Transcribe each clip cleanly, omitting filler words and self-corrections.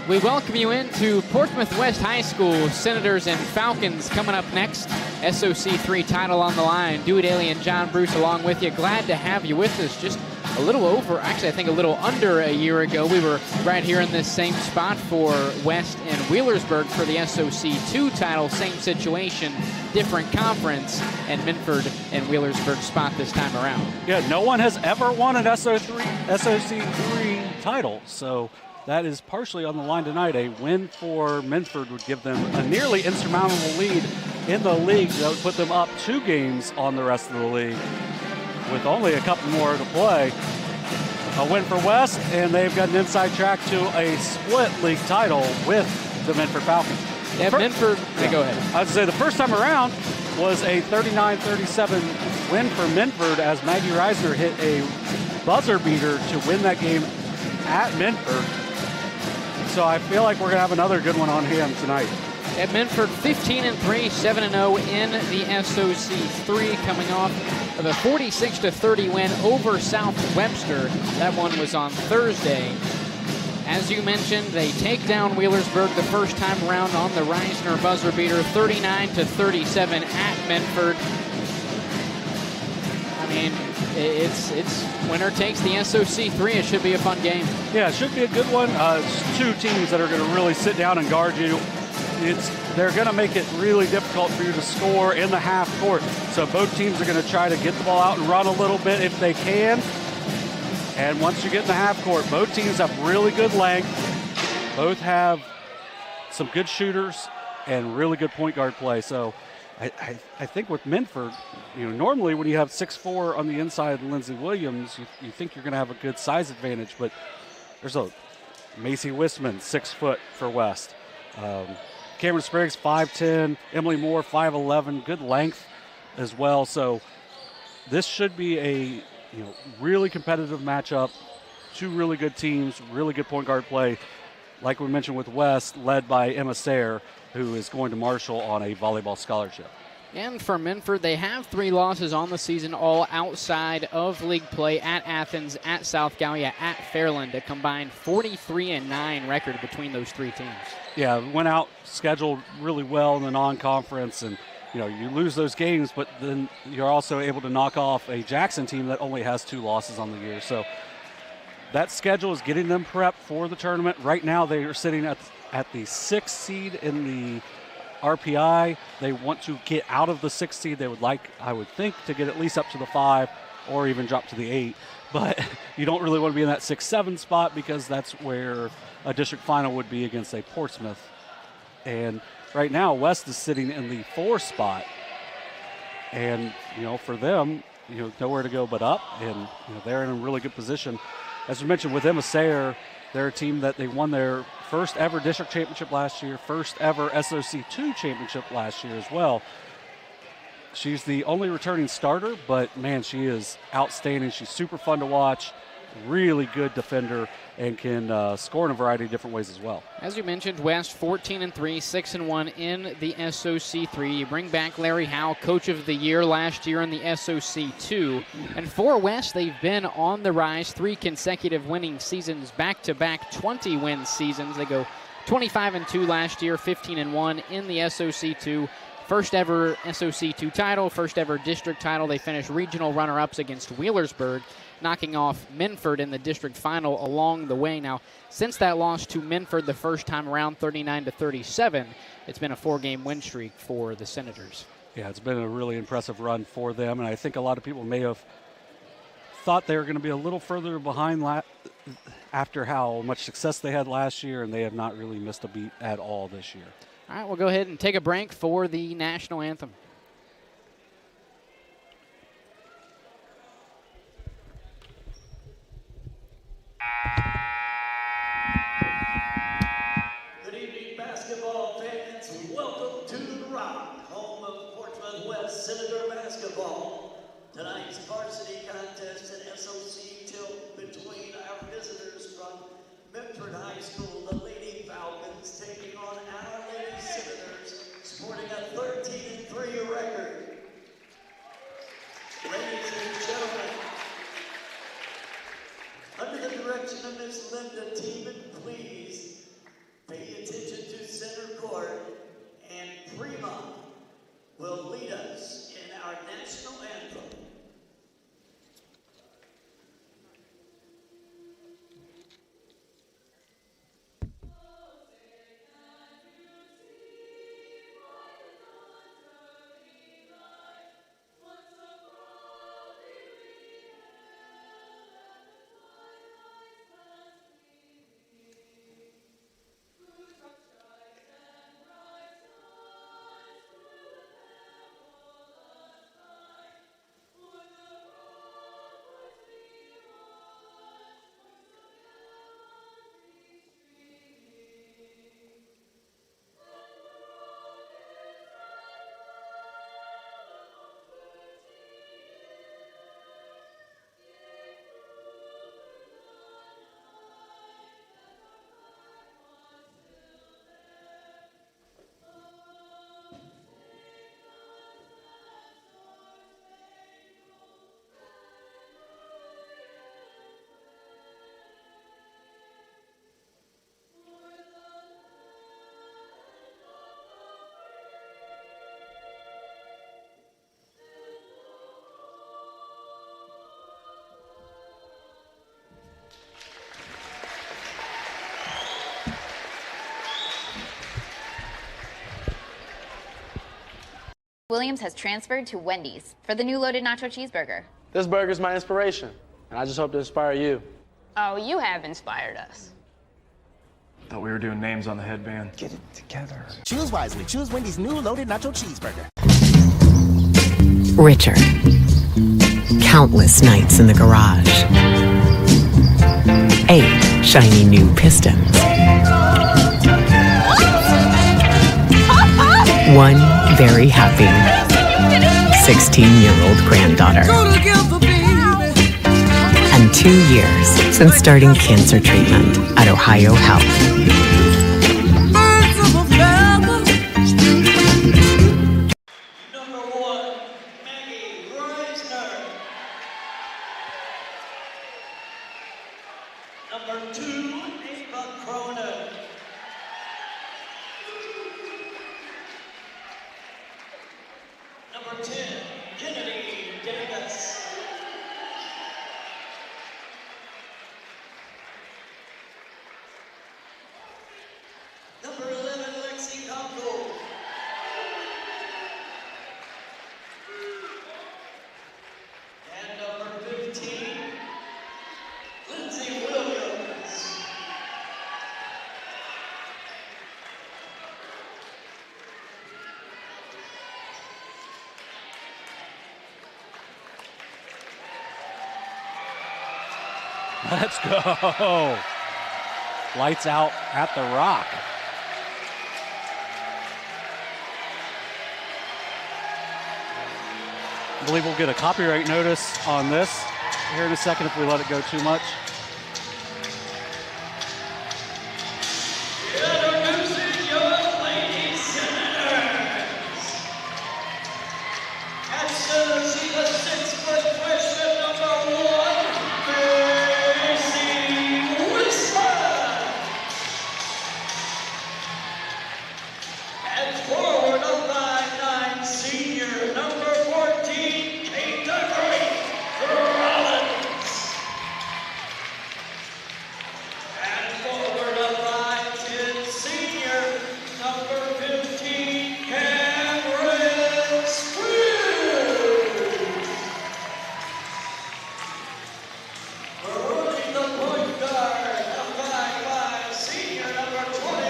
We welcome you into Portsmouth West High School. Senators and Falcons coming up next. SOC3 title on the line. Dewey Daly and John Bruce along with you. Glad to have you with us. Just a little over, actually I think a little under a year ago, we were right here in this same spot for West and Wheelersburg for the SOC2 title. Same situation, different conference, and Minford and Wheelersburg spot this time around. Yeah, no one has ever won an SOC3 title, so that is partially on the line tonight. A win for Minford would give them a nearly insurmountable lead in the league. That would put them up 2 games on the rest of the league with only a couple more to play. A win for West, and they've got an inside track to a split league title with the Minford Falcons. Yeah, Minford, go ahead. I would say the first time around was a 39-37 win for Minford as Maggie Reisner hit a buzzer beater to win that game at Minford. So I feel like we're going to have another good one on hand tonight. At Minford, 15-3, 7-0 in the SOC3, coming off of a 46-30 win over South Webster. That one was on Thursday. As you mentioned, they take down Wheelersburg the first time around on the Reisner buzzer beater, 39-37 at Minford. I mean, it's winner takes the SOC3. It should be a fun game. Yeah, it should be a good one. It's 2 teams that are going to really sit down and guard you. They're going to make it really difficult for you to score in the half court. So both teams are going to try to get the ball out and run a little bit if they can. And once you get in the half court, both teams have really good length. Both have some good shooters and really good point guard play. So I think with Minford, normally when you have 6'4" on the inside Lindsey Williams, you think you're going to have a good size advantage. But there's a Macy Wisman, 6 foot for West. Cameron Spriggs, 5'10", Emily Moore, 5'11", good length as well. So this should be a really competitive matchup. 2 really good teams, really good point guard play. Like we mentioned with West, led by Emma Sayre, who is going to Marshall on a volleyball scholarship. And for Minford, they have 3 losses on the season, all outside of league play, at Athens, at South Gallia, at Fairland, a combined 43-9 record between those 3 teams. Yeah, went out scheduled really well in the non-conference, and you lose those games, but then you're also able to knock off a Jackson team that only has 2 losses on the year. So that schedule is getting them prepped for the tournament. Right now they are sitting at the 6th seed in the RPI. They want to get out of the 6th seed. They would like, I would think, to get at least up to the 5 or even drop to the 8. But you don't really want to be in that 6-7 spot because that's where a district final would be against a Portsmouth. And right now, West is sitting in the 4 spot. And, for them, nowhere to go but up. And, they're in a really good position. As we mentioned with Emma Sayre, they're a team that they won their first ever district championship last year, first ever SOC2 championship last year as well. She's the only returning starter, but man, she is outstanding. She's super fun to watch, really good defender, and can score in a variety of different ways as well. As you mentioned, West 14-3, 6-1 in the SOC3. You bring back Larry Howe, Coach of the Year last year in the SOC2. And for West, they've been on the rise, 3 consecutive winning seasons, back-to-back 20-win seasons. They go 25-2 last year, 15-1 in the SOC2. First ever SOC2 title, first ever district title. They finished regional runner-ups against Wheelersburg, knocking off Minford in the district final along the way. Now, since that loss to Minford the first time around, 39-37, it's been a 4-game win streak for the Senators. Yeah, it's been a really impressive run for them, and I think a lot of people may have thought they were going to be a little further behind after how much success they had last year, and they have not really missed a beat at all this year. All right, we'll go ahead and take a break for the national anthem. Good evening, basketball fans. Welcome to the Rock, home of Portsmouth West Senator basketball. Tonight's varsity contest in SOC tilt between our visitors from Minford High School, the Lady Falcons, taking on our Lady Senators, sporting a 13-3 record. Ladies and gentlemen, under the direction of Miss Linda Teeman, please lead us in our national anthem. Williams has transferred to Wendy's for the new loaded nacho cheeseburger. This burger's my inspiration, and I just hope to inspire you. Oh, you have inspired us. Thought we were doing names on the headband. Get it together. Choose wisely. Choose Wendy's new loaded nacho cheeseburger. Richer. Countless nights in the garage. 8 shiny new pistons. One very happy 16-year-old granddaughter. And 2 years since starting cancer treatment at OhioHealth. Number 2, Ava Cronin. Number 10, Kennedy Davis. Number 11, Lexi Congo. And number 15, Lindsay Williams. Let's go. Lights out at the Rock. I believe we'll get a copyright notice on this here in a second if we let it go too much. Introducing your lady senators. At Tennessee, the 6-foot freshman number 1, Macy Wilson. And forward of line 9, senior number 14, Kate the Great Rollins. And forward of line 10, senior number 15, Cameron Spriggs. Running the point guard of line 5, senior number 21,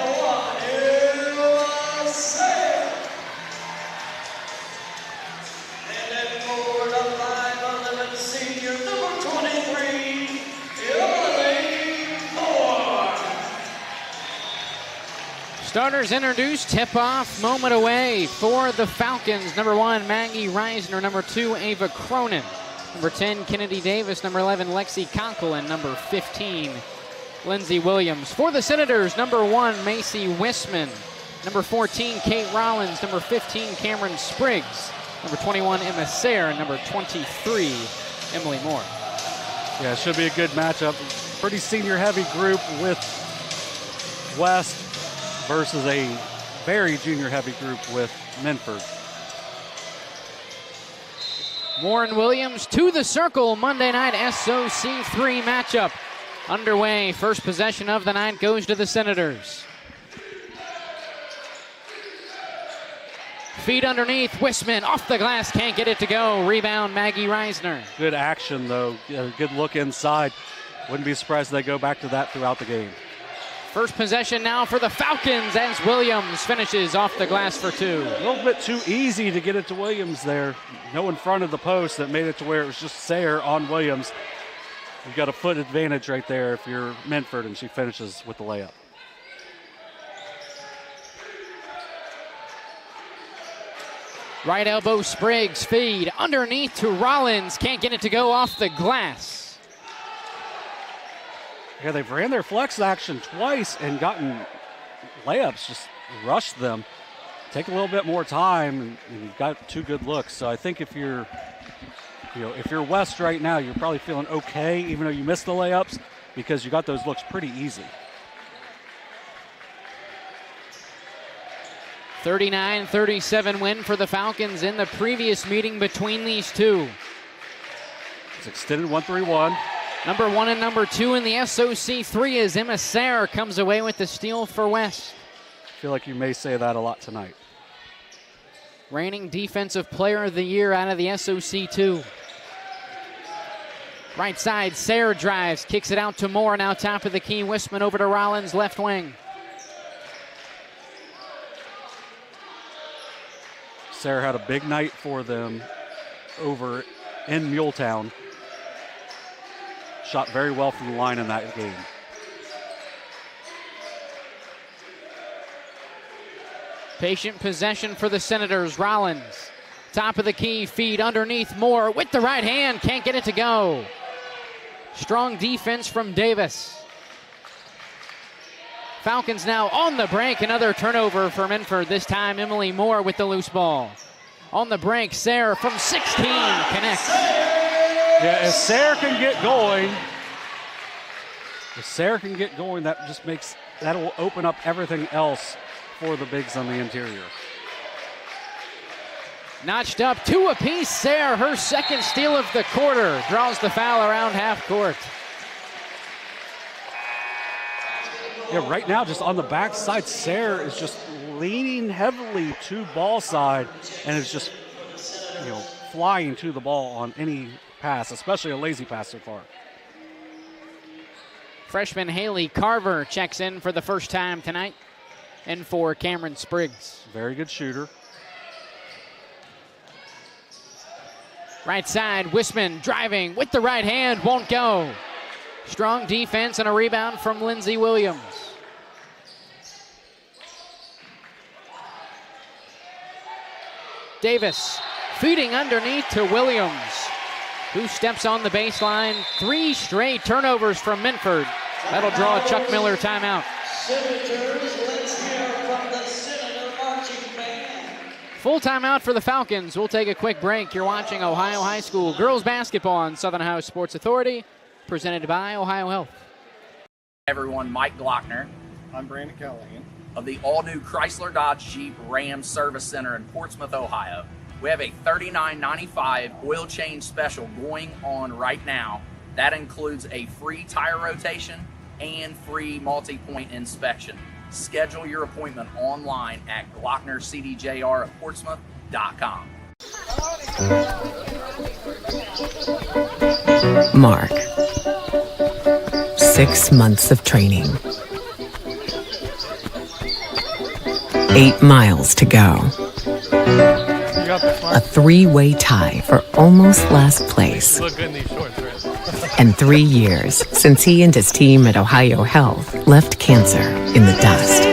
Ella Sale. And then forward of line 11, senior number 23, Emily Moore. Starters introduced, tip-off, moment away for the Falcons. Number 1, Maggie Reisner. Number 2, Ava Cronin. Number 10, Kennedy Davis. Number 11, Lexi Conkle. And number 15, Lindsay Williams. For the Senators, number 1, Macy Wisman. Number 14, Kate Rollins. Number 15, Cameron Spriggs. Number 21, Emma Sayre. And number 23, Emily Moore. Yeah, it should be a good matchup. Pretty senior-heavy group with West versus a very junior-heavy group with Minford. Moore and Williams to the circle. Monday night SOC 3 matchup underway. First possession of the night goes to the Senators. Feet underneath, Wisman off the glass, can't get it to go. Rebound, Maggie Reisner. Good action, though. Good look inside. Wouldn't be surprised if they go back to that throughout the game. First possession now for the Falcons as Williams finishes off the glass for two. A little bit too easy to get it to Williams there. No in front of the post that made it to where it was just Sayre on Williams. You've got a foot advantage right there if you're Minford, and she finishes with the layup. Right elbow Spriggs, feed underneath to Rollins. Can't get it to go off the glass. Yeah, they've ran their flex action twice and gotten layups, just rushed them. Take a little bit more time, and you've got two good looks. So I think if you're West right now, you're probably feeling okay, even though you missed the layups, because you got those looks pretty easy. 39-37 win for the Falcons in the previous meeting between these two. It's extended 1-3-1. Number 1 and number 2 in the SOC 3 as Emma Sayre comes away with the steal for West. I feel like you may say that a lot tonight. Reigning Defensive Player of the Year out of the SOC 2. Right side, Sayre drives, kicks it out to Moore, now top of the key. Wisman over to Rollins, left wing. Sayre had a big night for them over in Muletown. Shot very well from the line in that game. Patient possession for the Senators. Rollins, top of the key, feed underneath Moore with the right hand, can't get it to go. Strong defense from Davis. Falcons now on the break, another turnover for Minford. This time Emily Moore with the loose ball. On the break, Sayre from 16 connects. Yeah, if Sayre can get going, that'll open up everything else for the bigs on the interior. Notched up, two apiece. Sayre, her second steal of the quarter, draws the foul around half court. Yeah, right now, just on the backside, Sayre is just leaning heavily to ball side and is just, flying to the ball on any pass, especially a lazy pass so far. Freshman Haley Carver checks in for the first time tonight, and for Cameron Spriggs. Very good shooter. Right side, Wisman driving with the right hand, won't go. Strong defense and a rebound from Lindsey Williams. Davis feeding underneath to Williams, who steps on the baseline. 3 straight turnovers from Minford. That'll draw a Chuck Miller timeout. Senators, let's hear from the Senator marching band. Full timeout for the Falcons. We'll take a quick break. You're watching Ohio High School girls basketball on Southern Ohio Sports Authority, presented by OhioHealth. Everyone, Mike Glockner. I'm Brandon Callahan. Of the all-new Chrysler Dodge Jeep Ram Service Center in Portsmouth, Ohio. We have a $39.95 oil change special going on right now. That includes a free tire rotation and free multi-point inspection. Schedule your appointment online at GlocknerCDJR@Portsmouth.com. Mark. 6 months of training. 8 miles to go. A 3-way tie for almost last place. Look good in these shorts, right? And 3 years since he and his team at OhioHealth left cancer in the dust.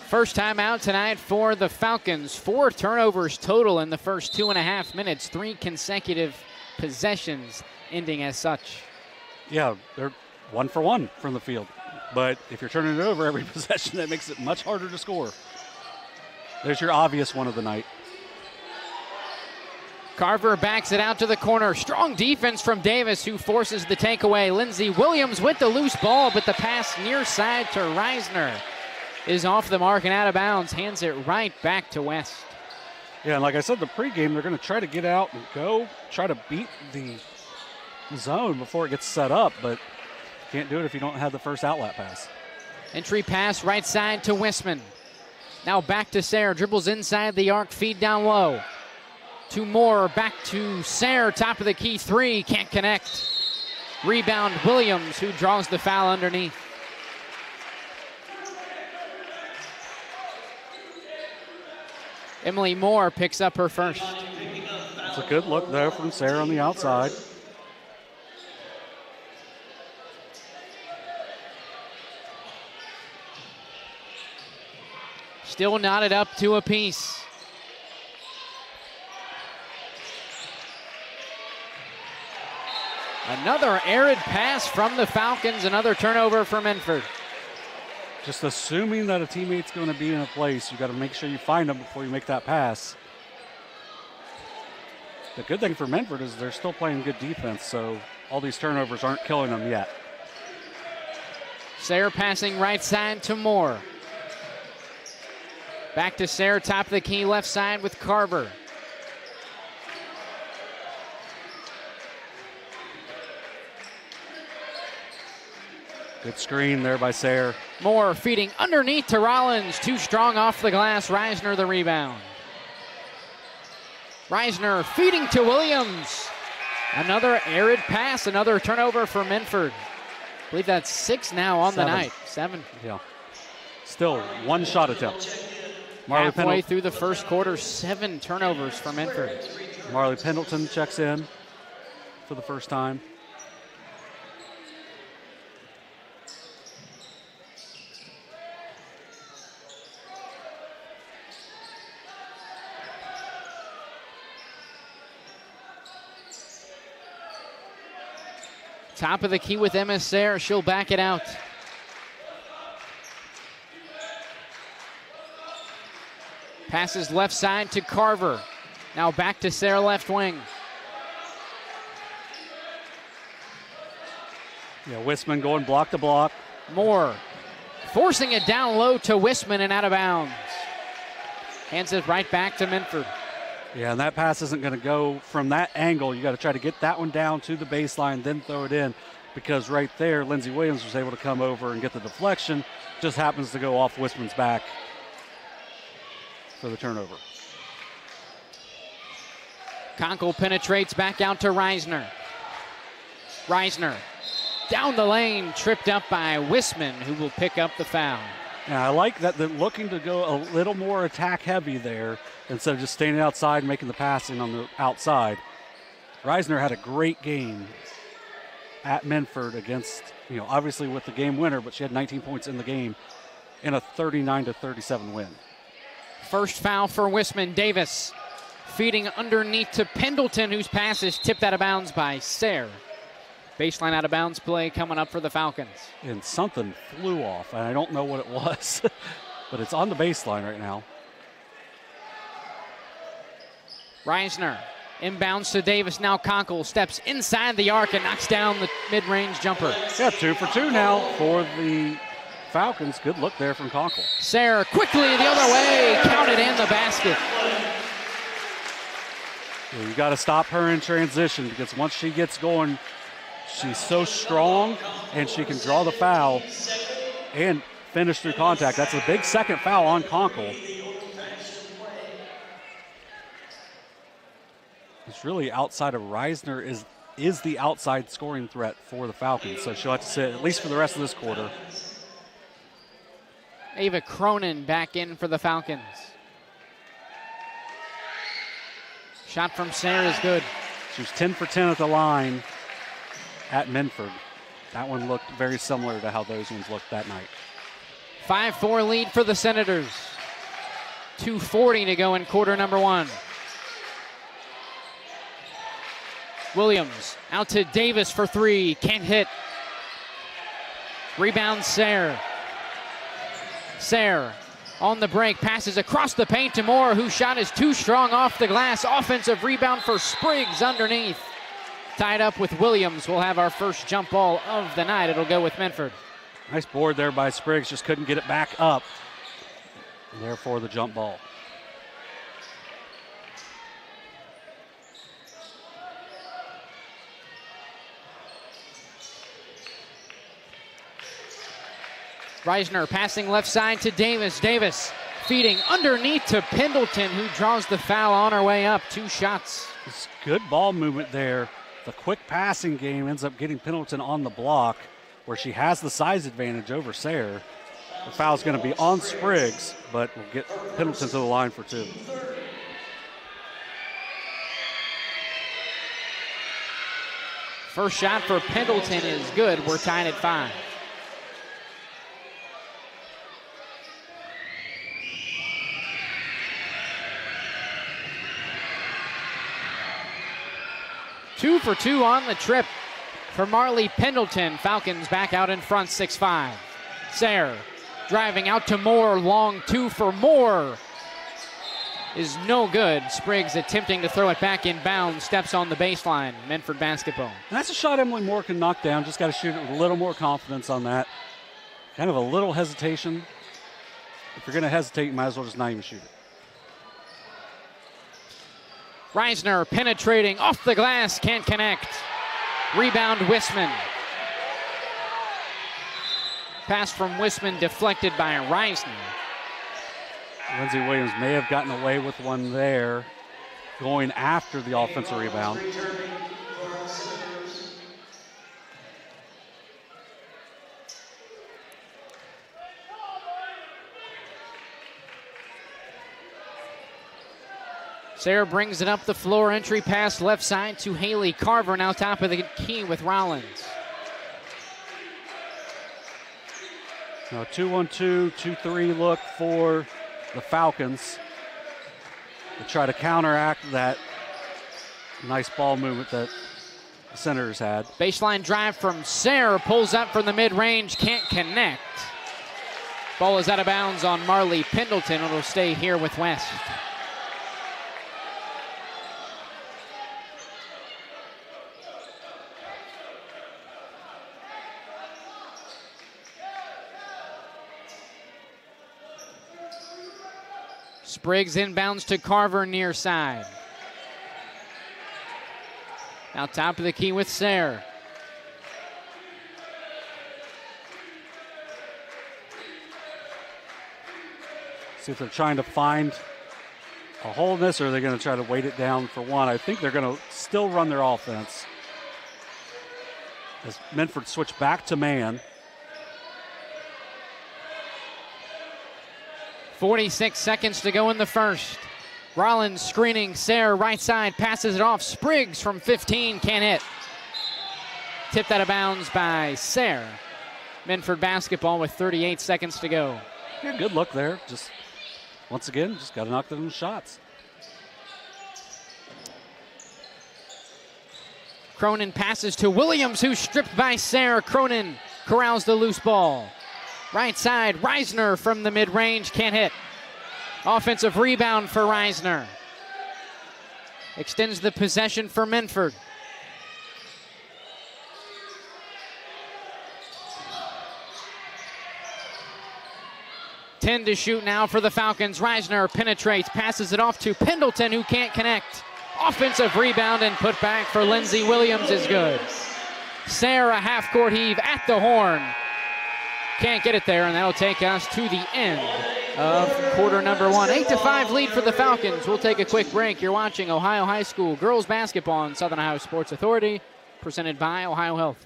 First time out tonight for the Falcons. 4 turnovers total in the first 2.5 minutes. 3 consecutive possessions ending as such. Yeah, they're 1 for 1 from the field. But if you're turning it over every possession, that makes it much harder to score. There's your obvious one of the night. Carver backs it out to the corner. Strong defense from Davis, who forces the takeaway. Lindsey Williams with the loose ball, but the pass near side to Reisner. is off the mark and out of bounds. Hands it right back to West. Yeah, and like I said, the pregame, they're going to try to get out and go, try to beat the zone before it gets set up, but can't do it if you don't have the first outlet pass. Entry pass right side to Wisman. Now back to Sayre, dribbles inside the arc, feed down low. To Moore, back to Sayre, top of the key three, can't connect. Rebound Williams, who draws the foul underneath. Emily Moore picks up her first. It's a good look there from Sayre on the outside. Still knotted up to a piece. Another arid pass from the Falcons, another turnover for Minford. Just assuming that a teammate's going to be in a place, you got to make sure you find them before you make that pass. The good thing for Minford is they're still playing good defense, so all these turnovers aren't killing them yet. Sayre passing right side to Moore. Back to Sayre, top of the key, left side with Carver. Good screen there by Sayre. Moore feeding underneath to Rollins. Too strong off the glass. Reisner the rebound. Reisner feeding to Williams. Another arid pass, another turnover for Minford. I believe that's 6 now on the night. 7. Yeah. Still one shot attempt. Halfway through the first quarter, 7 turnovers for Minford. Marley Pendleton checks in for the first time. Top of the key with Emma Sayre. She'll back it out. Passes left side to Carver. Now back to Sayre left wing. Yeah, Wisman going block to block. Moore forcing it down low to Wisman and out of bounds. Hands it right back to Minford. Yeah, and that pass isn't going to go from that angle. You got to try to get that one down to the baseline, then throw it in, because right there, Lindsey Williams was able to come over and get the deflection. Just happens to go off Wisman's back for the turnover. Conkle penetrates back out to Reisner. Reisner down the lane, tripped up by Wisman, who will pick up the foul. Yeah, I like that they're looking to go a little more attack heavy there instead of just standing outside and making the passing on the outside. Reisner had a great game at Minford against, obviously with the game winner, but she had 19 points in the game in a 39-37 win. First foul for Wisman. Davis feeding underneath to Pendleton, whose pass is tipped out of bounds by Sayre. Baseline out of bounds play coming up for the Falcons. And something flew off, and I don't know what it was, but it's on the baseline right now. Reisner inbounds to Davis. Now Conkle steps inside the arc and knocks down the mid-range jumper. Yeah, 2 for 2 now for the Falcons. Good look there from Conkle. Sayre quickly the other way, counted in the basket. Yeah, you got to stop her in transition, because once she gets going, she's so strong and she can draw the foul and finish through contact. That's a big second foul on Conkle. It's really outside of Reisner is the outside scoring threat for the Falcons, so she'll have to sit at least for the rest of this quarter. Ava Cronin back in for the Falcons. Shot from Sayre is good. She was 10 for 10 at the line at Minford. That one looked very similar to how those ones looked that night. 5-4 lead for the Senators. 2:40 to go in quarter number 1. Williams out to Davis for 3. Can't hit. Rebound Sayre. Sayre on the break. Passes across the paint to Moore, whose shot is too strong off the glass. Offensive rebound for Spriggs underneath. Tied up with Williams. We'll have our first jump ball of the night. It'll go with Minford. Nice board there by Spriggs. Just couldn't get it back up. And therefore, the jump ball. Reisner passing left side to Davis. Davis feeding underneath to Pendleton, who draws the foul on her way up. 2 shots. It's good ball movement there. The quick passing game ends up getting Pendleton on the block, where she has the size advantage over Sayre. The foul's going to be on Spriggs, but we'll get Pendleton to the line for 2. First shot for Pendleton is good. We're tied at 5. Two for 2 on the trip for Marley Pendleton. Falcons back out in front, 6-5. Sayre driving out to Moore. Long 2 for Moore is no good. Spriggs attempting to throw it back in bounds. Steps on the baseline. Minford basketball. And that's a shot Emily Moore can knock down. Just got to shoot it with a little more confidence on that. Kind of a little hesitation. If you're going to hesitate, you might as well just not even shoot it. Reisner penetrating off the glass, can't connect. Rebound Wisman. Pass from Wisman deflected by Reisner. Lindsey Williams may have gotten away with one there, going after the offensive rebound. Sayre brings it up the floor. Entry pass left side to Haley Carver. Now top of the key with Rollins. Now 2-1-2, 2-3 look for the Falcons to try to counteract that nice ball movement that the Senators had. Baseline drive from Sayre. Pulls up from the mid-range. Can't connect. Ball is out of bounds on Marley Pendleton. It'll stay here with West. Spriggs inbounds to Carver near side. Now top of the key with Sayre. See if they're trying to find a hole in this, or are they going to try to weight it down for one? I think they're going to still run their offense. As Minford switch back to man. 46 seconds to go in the first. Rollins screening Sayre right side, passes it off. Spriggs from 15, can't hit. Tipped out of bounds by Sayre. Minford basketball with 38 seconds to go. Yeah, good look there. Just once again, just got to knock them shots. Cronin passes to Williams, who's stripped by Sayre. Cronin corrals the loose ball. Right side, Reisner from the mid-range, can't hit. Offensive rebound for Reisner. Extends the possession for Minford. Ten to shoot now for the Falcons. Reisner penetrates, passes it off to Pendleton, who can't connect. Offensive rebound and put back for Lindsey Williams is good. Sayre a half-court heave at the horn. Can't get it there, and that'll take us to the end of quarter number 1. 8-5 lead for the Falcons. We'll take a quick break. You're watching Ohio High School girls basketball on Southern Ohio Sports Authority, presented by OhioHealth.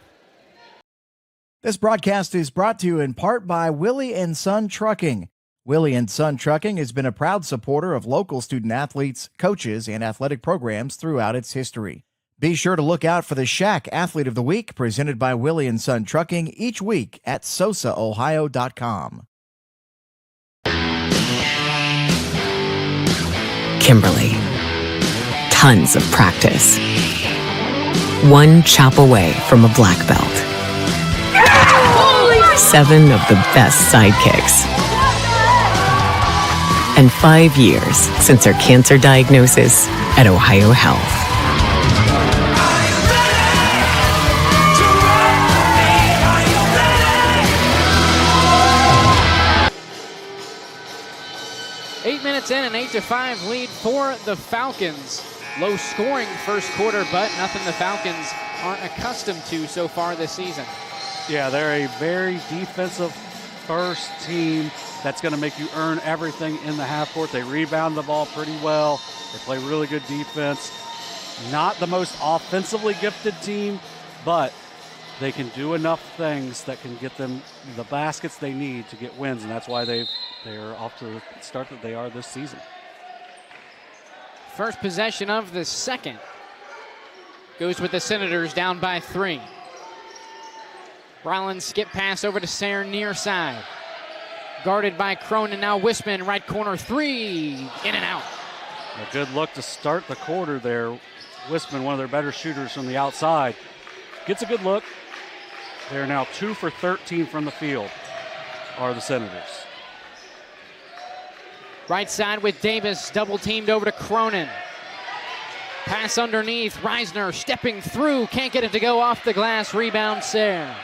This broadcast is brought to you in part by Willie & Son Trucking. Willie & Son Trucking has been a proud supporter of local student athletes, coaches, and athletic programs throughout its history. Be sure to look out for the Shack Athlete of the Week, presented by Willie & Son Trucking, each week at SOSAOhio.com. Kimberly. Tons of practice. One chop away from a black belt. 7 of the best sidekicks. And 5 years since her cancer diagnosis at OhioHealth. minutes in, an 8-5 lead for the Falcons. Low scoring first quarter, but nothing the Falcons aren't accustomed to so far this season. Yeah, they're a very defensive first team that's going to make you earn everything in the half court. They rebound the ball pretty well. They play really good defense. Not the most offensively gifted team, but they can do enough things that can get them the baskets they need to get wins, and that's why they're off to the start that they are this season. First possession of the second goes with the Senators down by 3. Rollins skip pass over to Sayre near side. Guarded by Cronin, now Wisman, right corner 3, in and out. A good look to start the quarter there. Wisman, one of their better shooters from the outside, gets a good look. They're now 2 for 13 from the field, are the Senators. Right side with Davis, double teamed over to Cronin. Pass underneath, Reisner stepping through, can't get it to go off the glass, rebound Sayre.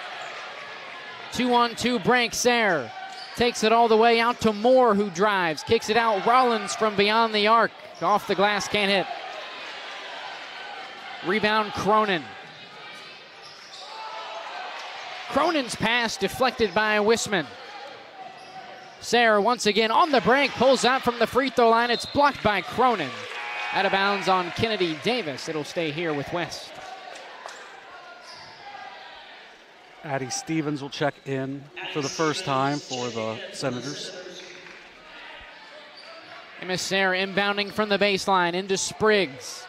2-on-2 break, Sayre takes it all the way out to Moore, who drives, kicks it out, Rollins from beyond the arc, off the glass, can't hit. Rebound Cronin. Cronin's pass deflected by Wisman. Sayre once again on the break, pulls out from the free throw line. It's blocked by Cronin. Out of bounds on Kennedy Davis. It'll stay here with West. Addie Stevens will check in for the first time for the Senators. Amos Sayre inbounding from the baseline into Spriggs.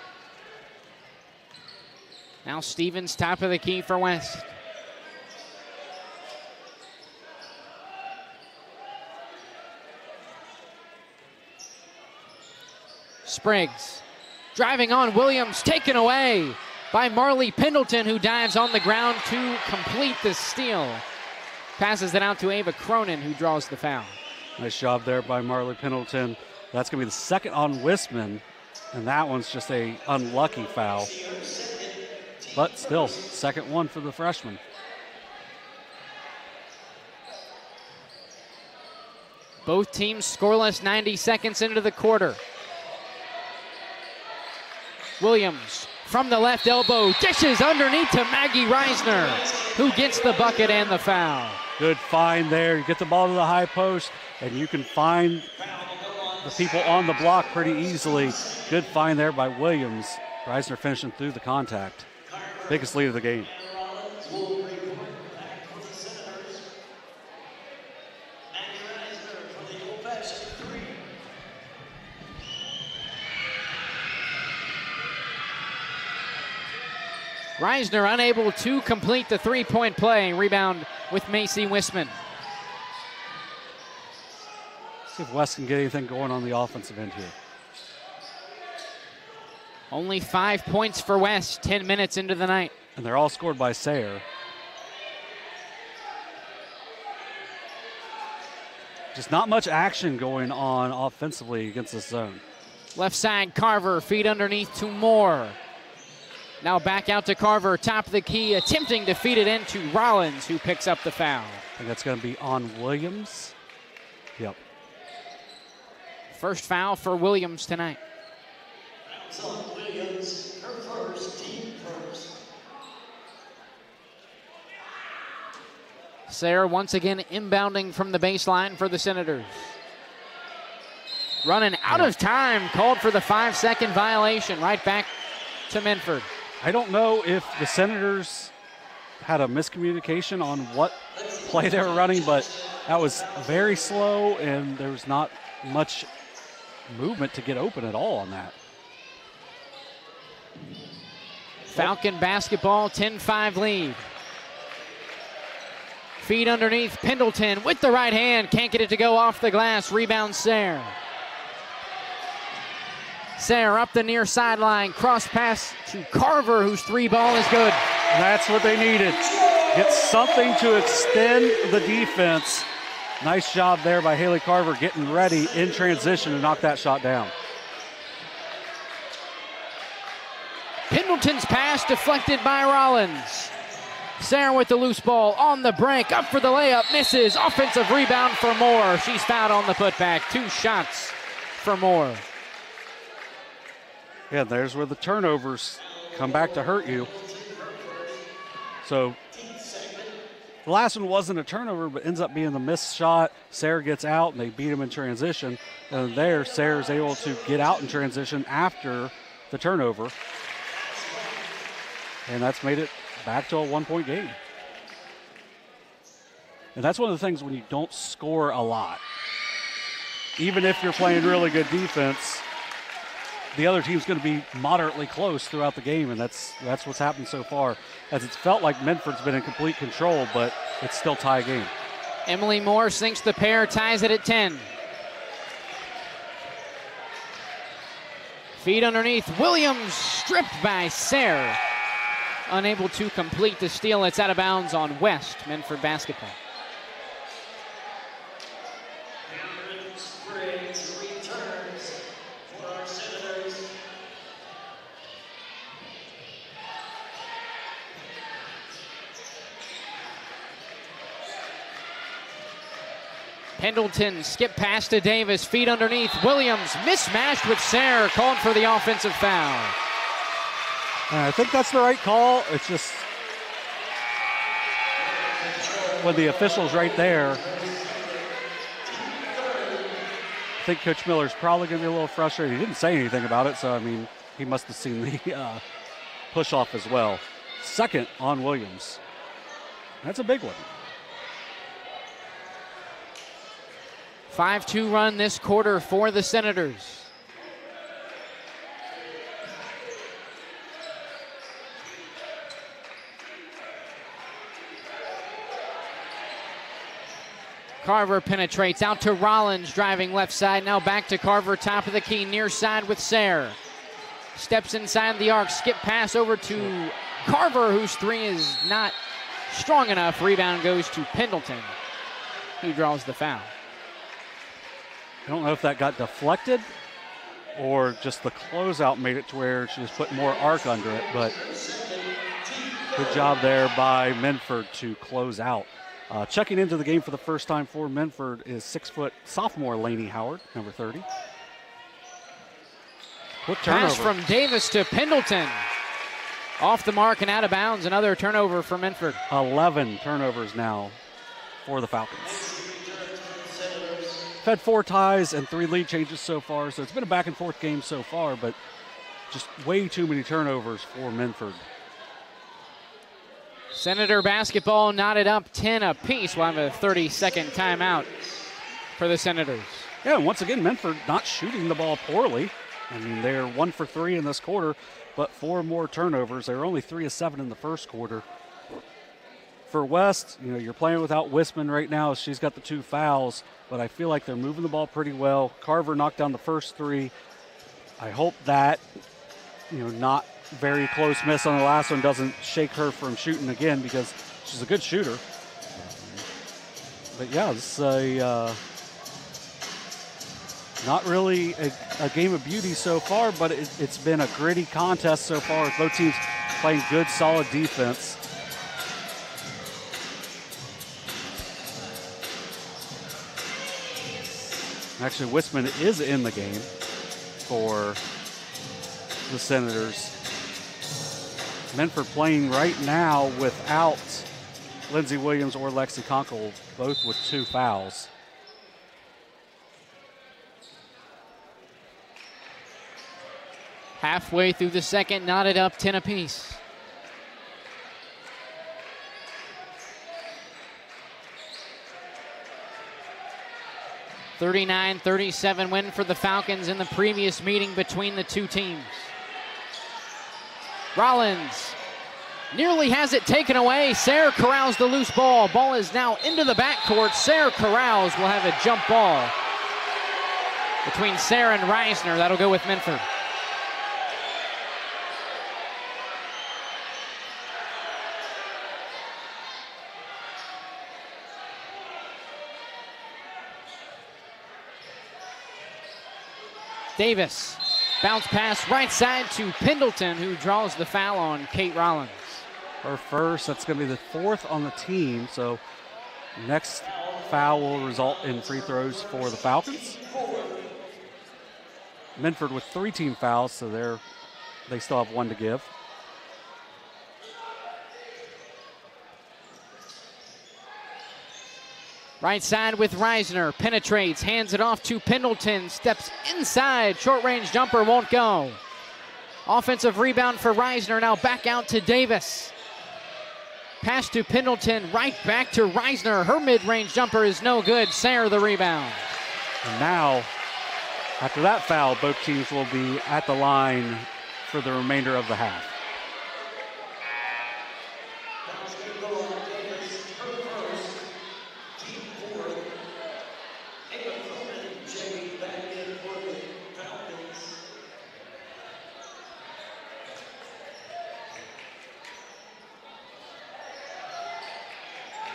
Now Stevens top of the key for West. Spriggs driving on Williams, taken away by Marley Pendleton, who dives on the ground to complete the steal. Passes it out to Ava Cronin, who draws the foul. Nice job there by Marley Pendleton. That's going to be the second on Wisman, and that one's just a unlucky foul. But still, second one for the freshman. Both teams scoreless 90 seconds into the quarter. Williams from the left elbow, dishes underneath to Maggie Reisner, who gets the bucket and the foul. Good find there. You get the ball to the high post, and you can find the people on the block pretty easily. Good find there by Williams. Reisner finishing through the contact. Biggest lead of the game. Reisner unable to complete the three-point play. Rebound with Macy Wisman. See if West can get anything going on the offensive end here. Only 5 points for West, 10 minutes into the night. And they're all scored by Sayre. Just not much action going on offensively against this zone. Left side, Carver, feed underneath to Moore. Now back out to Carver, top of the key, attempting to feed it into Rollins, who picks up the foul. I think that's going to be on Williams. Yep. First foul for Williams tonight. Williams, her first, team first. Sayre once again inbounding from the baseline for the Senators. Running out of time, called for the 5-second violation. Right back to Minford. I don't know if the Senators had a miscommunication on what play they were running, but that was very slow, and there was not much movement to get open at all on that. Falcon basketball, 10-5 lead. Feed underneath, Pendleton with the right hand, can't get it to go off the glass, rebound Sayre. Sayre up the near sideline, cross pass to Carver, whose three ball is good. That's what they needed. Get something to extend the defense. Nice job there by Haley Carver getting ready in transition to knock that shot down. Pendleton's pass deflected by Rollins. Sayre with the loose ball on the break, up for the layup, misses. Offensive rebound for Moore. She's fouled on the putback. 2 shots for more. Yeah, there's where the turnovers come back to hurt you. So the last one wasn't a turnover, but ends up being the missed shot. Sayre gets out, and they beat him in transition. And there, Sayre is able to get out in transition after the turnover. And that's made it back to a one-point game. And that's one of the things when you don't score a lot. Even if you're playing really good defense, the other team's going to be moderately close throughout the game, and that's what's happened so far. As it's felt like Minford's been in complete control, but it's still tie game. Emily Moore sinks the pair, ties it at 10. Feed underneath. Williams stripped by Sayre. Unable to complete the steal. It's out of bounds on West. Minford basketball. Pendleton skip pass to Davis, feet underneath. Williams mismatched with Sayre, called for the offensive foul. I think that's the right call. It's just when the official's right there, I think Coach Miller's probably going to be a little frustrated. He didn't say anything about it, so, I mean, he must have seen the push-off as well. Second on Williams. That's a big one. 5-2 run this quarter for the Senators. Carver penetrates out to Rollins, driving left side. Now back to Carver, top of the key, near side with Sayre. Steps inside the arc, skip pass over to Carver, whose three is not strong enough. Rebound goes to Pendleton, who draws the foul. I don't know if that got deflected or just the closeout made it to where she just put more arc under it, but good job there by Minford to close out. Checking into the game for the first time for Minford is 6-foot sophomore Lainey Howard, number 30. Quick turnover. Pass from Davis to Pendleton. Off the mark and out of bounds. Another turnover for Minford. 11 turnovers now for the Falcons. Had 4 ties and 3 lead changes so far, so it's been a back and forth game so far, but just way too many turnovers for Minford. Senator basketball knotted up 10 apiece. We'll have a 30-second timeout for the Senators. Yeah, once again, Minford not shooting the ball poorly. I mean, they're 1 for 3 in this quarter, but 4 more turnovers. They were only 3 of 7 in the first quarter. For West, you know, you're playing without Wisman right now. She's got the 2 fouls, but I feel like they're moving the ball pretty well. Carver knocked down the first 3. I hope that, you know, not very close miss on the last one doesn't shake her from shooting again, because she's a good shooter. But yeah, this is not really a game of beauty so far, but it's been a gritty contest so far with both teams playing good, solid defense. Actually, Wisman is in the game for the Senators. Minford playing right now without Lindsey Williams or Lexi Conkle, both with 2 fouls. Halfway through the second, knotted up 10 apiece. (39-37) win for the Falcons in the previous meeting between the two teams. Rollins nearly has it taken away. Sayre corrals the loose ball. Ball is now into the backcourt. Sayre corrals will have a jump ball between Sayre and Reisner. That'll go with Minford. Davis, bounce pass right side to Pendleton, who draws the foul on Kate Rollins. Her first, that's going to be the 4th on the team, so next foul will result in free throws for the Falcons. Minford with 3 team fouls, so they still have 1 to give. Right side with Reisner, penetrates, hands it off to Pendleton, steps inside, short range jumper won't go. Offensive rebound for Reisner, now back out to Davis. Pass to Pendleton, right back to Reisner. Her mid-range jumper is no good. Sayre the rebound. And now, after that foul, both teams will be at the line for the remainder of the half.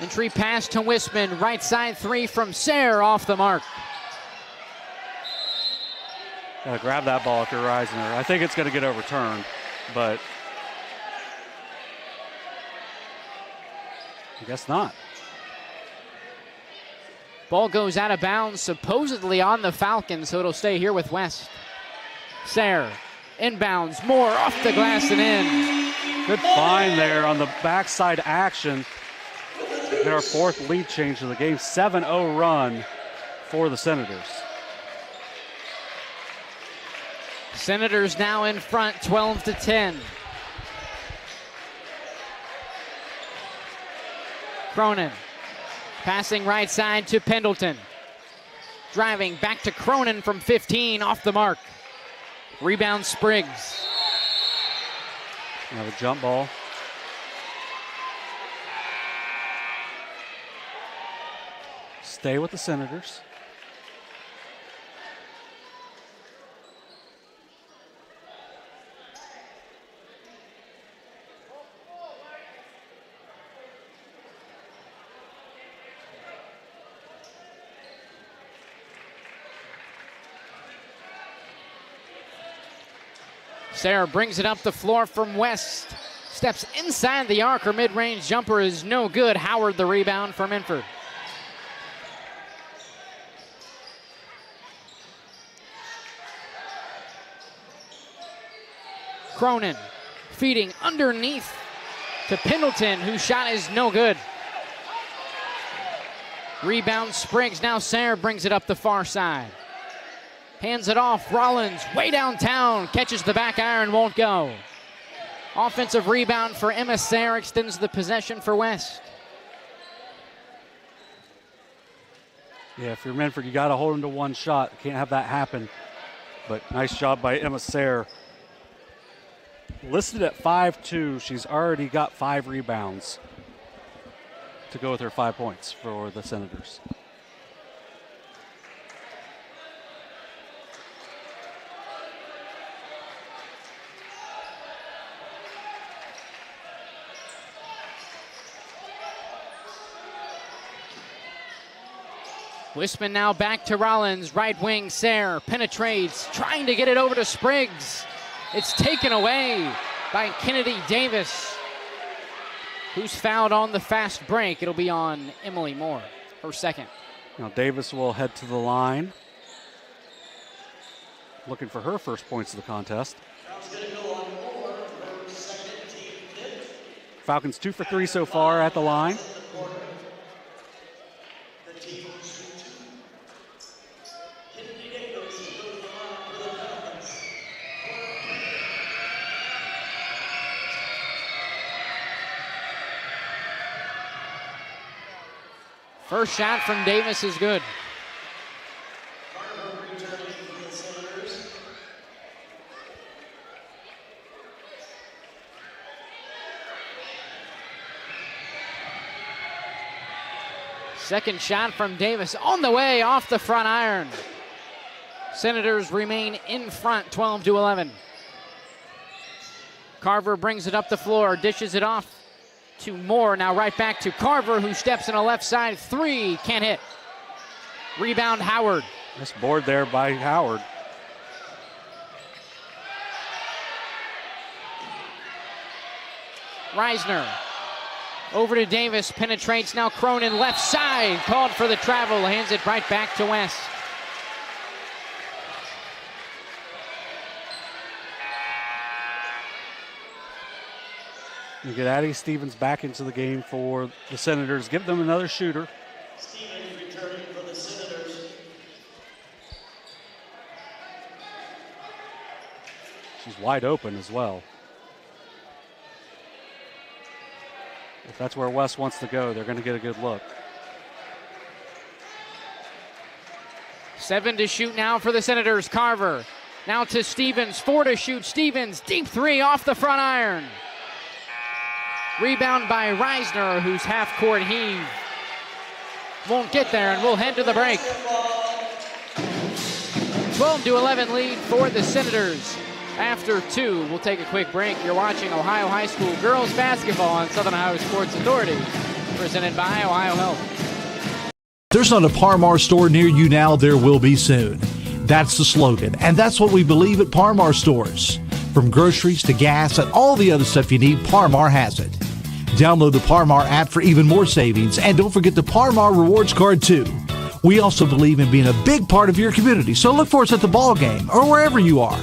Entry pass to Wisman, right side 3 from Sayre, off the mark. Gotta grab that ball after Reisner. I think it's gonna get overturned, but I guess not. Ball goes out of bounds, supposedly on the Falcons, so it'll stay here with West. Sayre, inbounds, more off the glass and in. Good find there on the backside action. Get our 4th lead change of the game. 7-0 run for the Senators. Senators now in front, 12-10. Cronin passing right side to Pendleton. Driving back to Cronin from 15, off the mark. Rebound Spriggs. Another jump ball. Stay with the Senators. Sayre brings it up the floor from West. Steps inside the arc. Her mid-range jumper is no good. Howard the rebound for Minford. Cronin feeding underneath to Pendleton, whose shot is no good. Rebound Spriggs. Now Sayre brings it up the far side. Hands it off. Rollins way downtown. Catches the back iron, won't go. Offensive rebound for Emma Sayre extends the possession for West. Yeah, if you're Minford, you got to hold them to 1 shot. Can't have that happen. But nice job by Emma Sayre. Listed at 5'2", she's already got 5 rebounds to go with her 5 points for the Senators. Wisman now back to Rollins, right wing. Sayre penetrates, trying to get it over to Spriggs. It's taken away by Kennedy Davis, who's fouled on the fast break. It'll be on Emily Moore, her 2nd. Now Davis will head to the line, looking for her first points of the contest. Falcons 2 for 3 so far at the line. First shot from Davis is good. Second shot from Davis on the way, off the front iron. Senators remain in front, 12-11. Carver brings it up the floor, dishes it off to Moore. Now right back to Carver, who steps in a left side 3, can't hit. Rebound Howard. Nice board there by Howard. Reisner over to Davis, penetrates. Now Cronin left side, called for the travel, hands it right back to West. You get Addie Stevens back into the game for the Senators. Give them another shooter. Stevens returning for the Senators. She's wide open as well. If that's where West wants to go, they're going to get a good look. 7 to shoot now for the Senators. Carver now to Stevens. 4 to shoot. Stevens, deep 3 off the front iron. Rebound by Reisner, who's half-court heave. Won't get there, and we'll head to the break. 12-11 lead for the Senators. After 2, we'll take a quick break. You're watching Ohio High School girls basketball on Southern Ohio Sports Authority, presented by OhioHealth. There's not a Par-Mar store near you now, there will be soon. That's the slogan, and that's what we believe at Par-Mar stores. From groceries to gas and all the other stuff you need, Par-Mar has it. Download the Par-Mar app for even more savings, and don't forget the Par-Mar rewards card too. We also believe in being a big part of your community, so look for us at the ball game or wherever you are.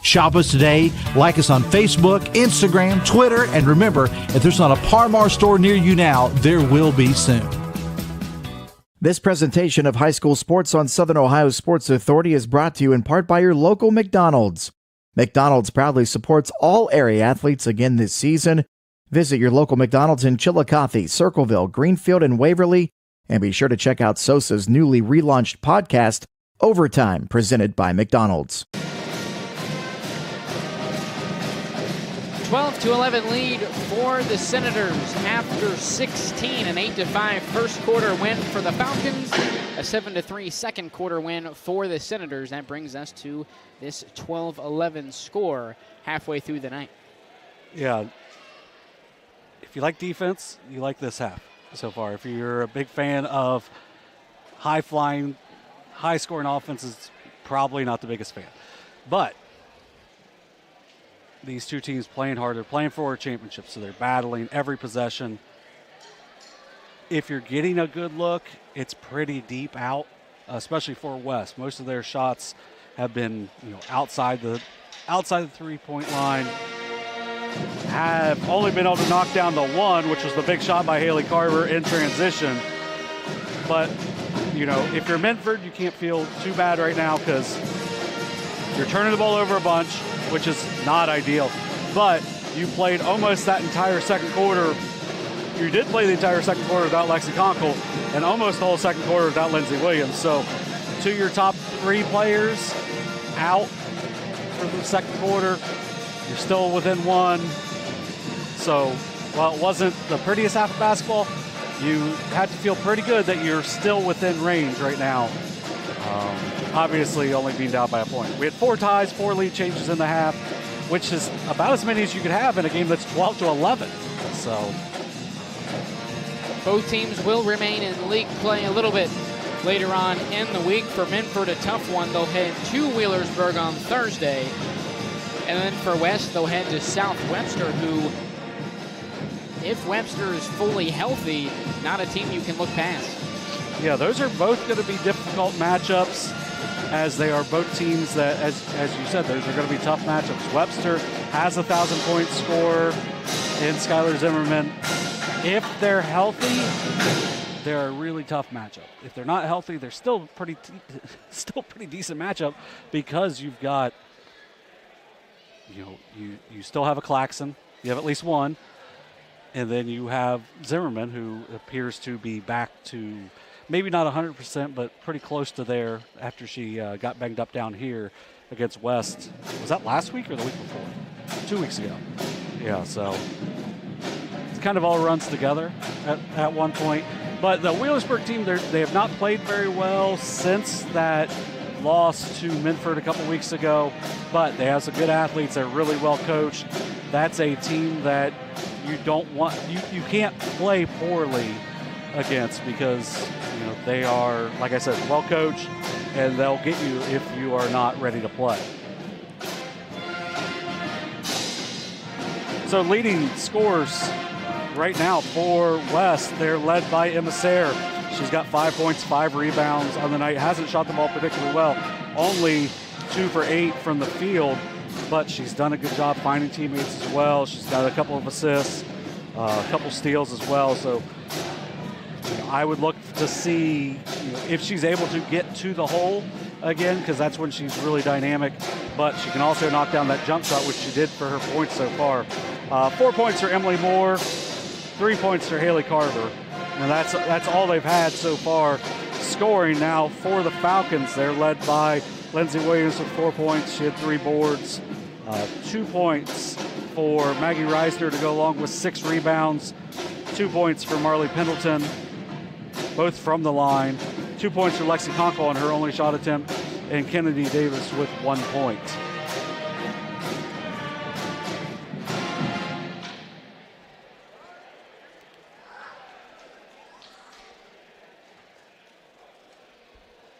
Shop us today, like us on Facebook, Instagram, Twitter, and remember, if there's not a Par-Mar store near you now, there will be soon. This presentation of high school sports on Southern Ohio Sports Authority is brought to you in part by your local McDonald's. McDonald's proudly supports all area athletes again this season. Visit your local McDonald's in Chillicothe, Circleville, Greenfield, and Waverly, and be sure to check out SOSA's newly relaunched podcast, Overtime, presented by McDonald's. 12-11 lead for the Senators after 16, an 8-5 first quarter win for the Falcons, a 7-3 second quarter win for the Senators. That brings us to this 12-11 score halfway through the night. Yeah, if you like defense, you like this half so far. If you're a big fan of high-flying, high-scoring offenses, probably not the biggest fan. But these two teams playing hard. They're playing for a championship, so they're battling every possession. If you're getting a good look, it's pretty deep out, especially for West. Most of their shots have been, outside the three-point line. Have only been able to knock down the one, which was the big shot by Haley Carver in transition. But, if you're Minford, you can't feel too bad right now because you're turning the ball over a bunch, which is not ideal. But you played almost that entire second quarter. You did play the entire second quarter without Lexi Conkle and almost the whole second quarter without Lindsey Williams. So 2 of your top 3 players out for the second quarter. You're still within 1. So while it wasn't the prettiest half of basketball, you had to feel pretty good that you're still within range right now. Obviously only being down by a point. We had 4 ties, 4 lead changes in the half, which is about as many as you could have in a game that's 12-11. So both teams will remain in league play a little bit later on in the week. For Minford, a tough one. They'll head to Wheelersburg on Thursday. And then for West, they'll head to South Webster, who, if Webster is fully healthy, not a team you can look past. Yeah, those are both going to be difficult matchups, as they are both teams that, as you said, those are going to be tough matchups. Webster has a 1,000-point scorer in Skylar Zimmerman. If they're healthy, they're a really tough matchup. If they're not healthy, they're still pretty decent matchup, because you've got, you still have a Claxon, you have at least one, and then you have Zimmerman, who appears to be back to maybe not 100%, but pretty close to there after she got banged up down here against West. Was that last week or the week before? 2 weeks ago. Yeah, so it kind of all runs together at one point. But the Wheelersburg team, they have not played very well since that loss to Minford a couple weeks ago, but they have some good athletes. They're really well coached. That's a team that you don't want, you can't play poorly against, because they are, like I said, well coached, and they'll get you if you are not ready to play. So leading scores right now for West, they're led by Emma Sayre. She's got 5 points, 5 rebounds on the night. Hasn't shot the ball particularly well. Only 2 for 8 from the field, but she's done a good job finding teammates as well. She's got a couple of assists. a couple steals as well. So I would look to see if she's able to get to the hole again, because that's when she's really dynamic. But she can also knock down that jump shot, which she did for her points so far. 4 points for Emily Moore, 3 points for Haley Carver. And that's all they've had so far. Scoring now for the Falcons, they're led by Lindsey Williams with 4 points. She had 3 boards. 2 points for Maggie Reisner to go along with 6 rebounds. 2 points for Marley Pendleton, both from the line. 2 points for Lexi Conkle on her only shot attempt, and Kennedy Davis with 1 point.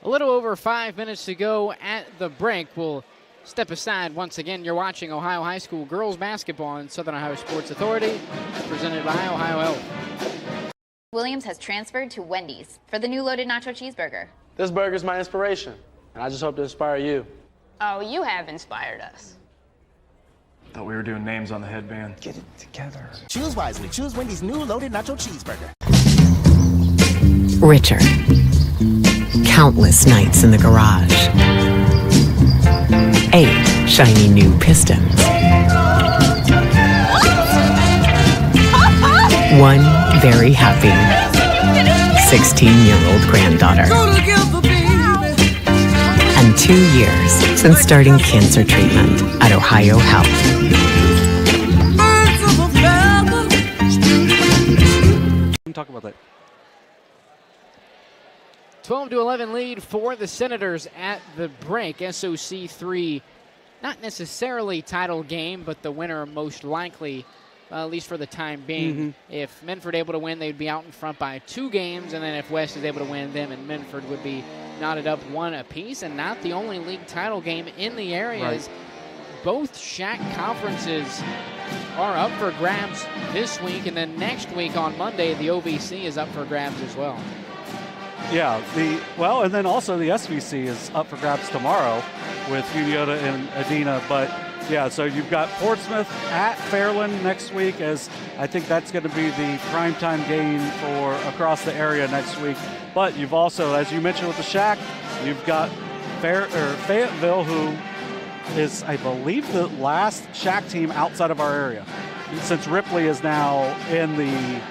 A little over 5 minutes to go at the break. We'll step aside once again. You're watching Ohio High School girls basketball on Southern Ohio Sports Authority, presented by OhioHealth. Williams has transferred to Wendy's for the new loaded nacho cheeseburger. This burger's my inspiration, and I just hope to inspire you. Oh, you have inspired us. Thought we were doing names on the headband. Get it together. Choose wisely. Choose Wendy's new loaded nacho cheeseburger. Richer. Countless nights in the garage. 8 shiny new pistons. 1 very happy 16-year-old granddaughter. And 2 years since starting cancer treatment at OhioHealth. Talk about that. 12-11 lead for the Senators at the break. SOC 3, not necessarily title game, but the winner most likely, at least for the time being. If Minford able to win, they'd be out in front by 2 games, and then if West is able to win, them and Minford would be knotted up 1 apiece, and not the only league title game in the area. Right. Both SHAC conferences are up for grabs this week, and then next week on Monday, the OVC is up for grabs as well. Yeah, and then also the SVC is up for grabs tomorrow with Uniota and Adina. But yeah, so you've got Portsmouth at Fairland next week, as I think that's going to be the primetime game for across the area next week. But you've also, as you mentioned with the SHAC, you've got Fayetteville, who is, I believe, the last SHAC team outside of our area, since Ripley is now in the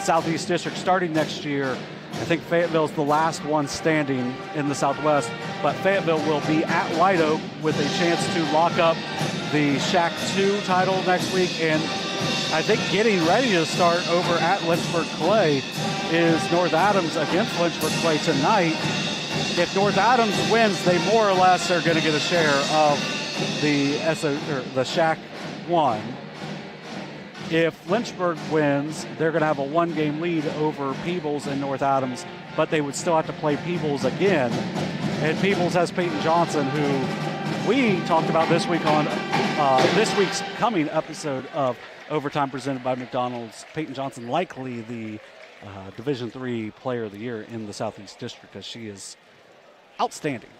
Southeast District starting next year. I think Fayetteville is the last one standing in the Southwest, but Fayetteville will be at White Oak with a chance to lock up the SHAC 2 title next week. And I think getting ready to start over at Lynchburg Clay is North Adams against Lynchburg Clay tonight. If North Adams wins, they more or less are going to get a share of the SHAC 1. If Lynchburg wins, they're going to have a 1-game lead over Peebles and North Adams, but they would still have to play Peebles again. And Peebles has Peyton Johnson, who we talked about this week on this week's coming episode of Overtime presented by McDonald's. Peyton Johnson, likely the Division III Player of the Year in the Southeast District, as she is outstanding.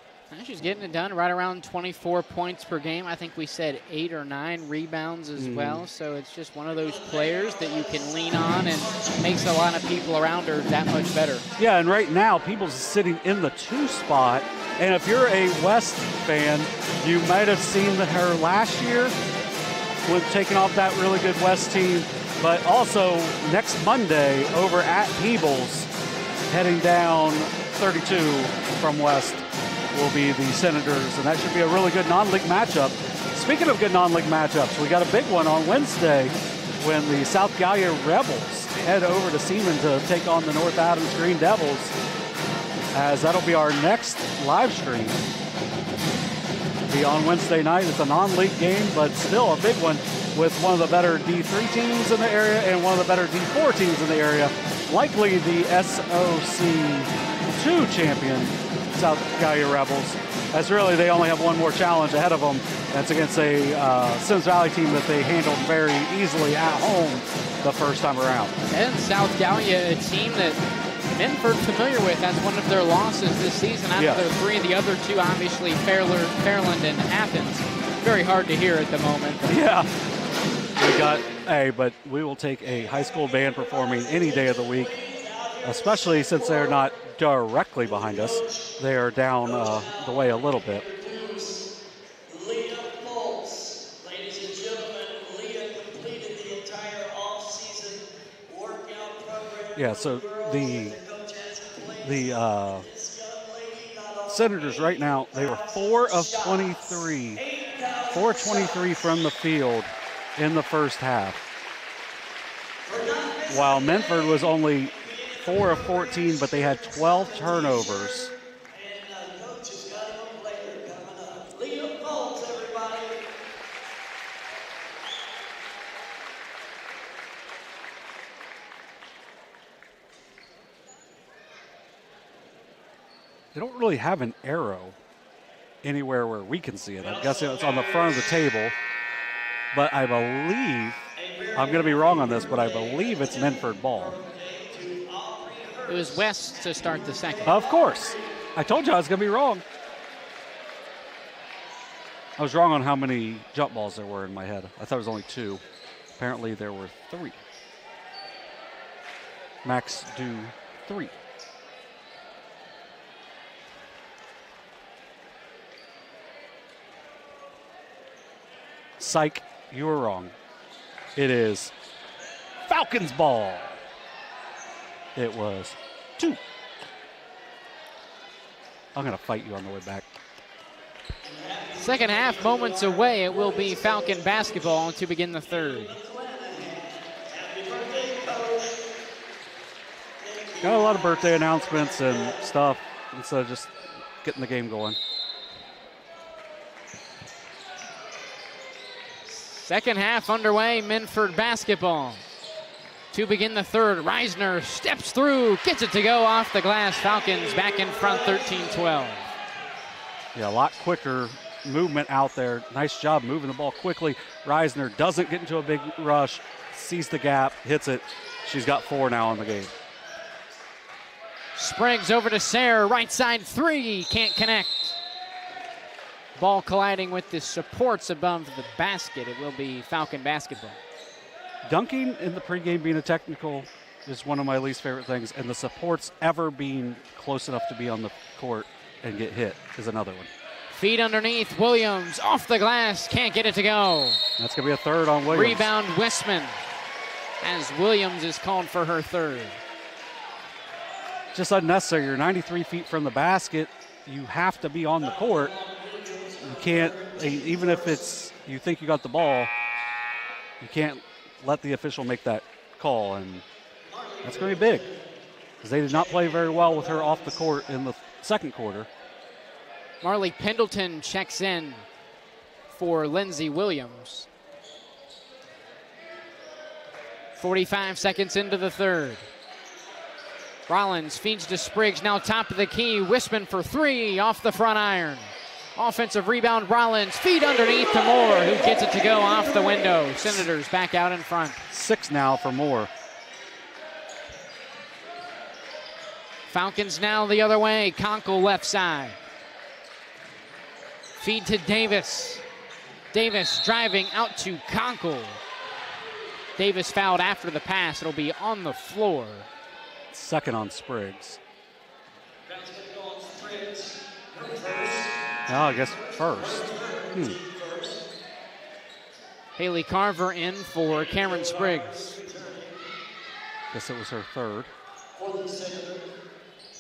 She's getting it done right around 24 points per game. I think we said 8 or 9 rebounds as well. So it's just one of those players that you can lean on and makes a lot of people around her that much better. Yeah, and right now, Peoples is sitting in the 2 spot. And if you're a West fan, you might have seen her last year with taking off that really good West team. But also next Monday over at Peebles, heading down 32 from West, will be the Senators, and that should be a really good non-league matchup. Speaking of good non-league matchups, we got a big one on Wednesday when the South Gallia Rebels head over to Seaman to take on the North Adams Green Devils, as that'll be our next live stream. It'll be on Wednesday night. It's a non-league game, but still a big one with one of the better D3 teams in the area and one of the better D4 teams in the area, likely the SOC 2 champion South Gallia Rebels, as really they only have one more challenge ahead of them. That's against a Sims Valley team that they handled very easily at home the first time around. And South Gallia, a team that Minford familiar with. That's one of their losses this season out of their 3. The other 2, obviously, Fairland and Athens. Very hard to hear at the moment. Yeah. We got but we will take a high school band performing any day of the week, especially since they're not directly behind us. They are down the way a little bit. Ladies and gentlemen, Leah completed the entire off-season workout program. Yeah, so the Senators right now, they were 4 of 23. 4-23 from the field in the first half. While Minford was only 4 of 14, but they had 12 turnovers. They don't really have an arrow anywhere where we can see it. I'm guessing it's on the front of the table. But I believe, I'm going to be wrong on this, but I believe it's Minford ball. It was West to start the second. Of course. I told you I was going to be wrong. I was wrong on how many jump balls there were in my head. I thought it was only 2. Apparently there were 3. Max do 3. Psych, you were wrong. It is Falcons ball. It was 2. I'm going to fight you on the way back. Second half, moments away. It will be Falcon basketball to begin the third. Got a lot of birthday announcements and stuff instead of just getting the game going. Second half underway, Minford basketball. To begin the third, Reisner steps through, gets it to go off the glass. Falcons back in front, 13-12. Yeah, a lot quicker movement out there. Nice job moving the ball quickly. Reisner doesn't get into a big rush, sees the gap, hits it. She's got 4 now in the game. Spriggs over to Sayre, right side 3, can't connect. Ball colliding with the supports above the basket. It will be Falcon basketball. Dunking in the pregame being a technical is one of my least favorite things, and the supports ever being close enough to be on the court and get hit is another one. Feet underneath, Williams off the glass, can't get it to go. That's going to be a third on Williams. Rebound Westman as Williams is called for her third. Just unnecessary. You're 93 feet from the basket. You have to be on the court. You can't, even if it's, you think you got the ball, you can't let the official make that call, and that's going to be big because they did not play very well with her off the court in the second quarter. Marley Pendleton checks in for Lindsey Williams. 45 seconds into the third. Rollins feeds to Spriggs, now top of the key. Wisman for 3 off the front iron. Offensive rebound, Rollins, feed underneath to Moore, who gets it to go off the window. Senators back out in front. 6 now for Moore. Falcons now the other way, Conkle left side. Feed to Davis. Davis driving out to Conkle. Davis fouled after the pass. It'll be on the floor. Second on Spriggs. No, I guess first. Haley Carver in for Cameron Spriggs. Guess it was her third.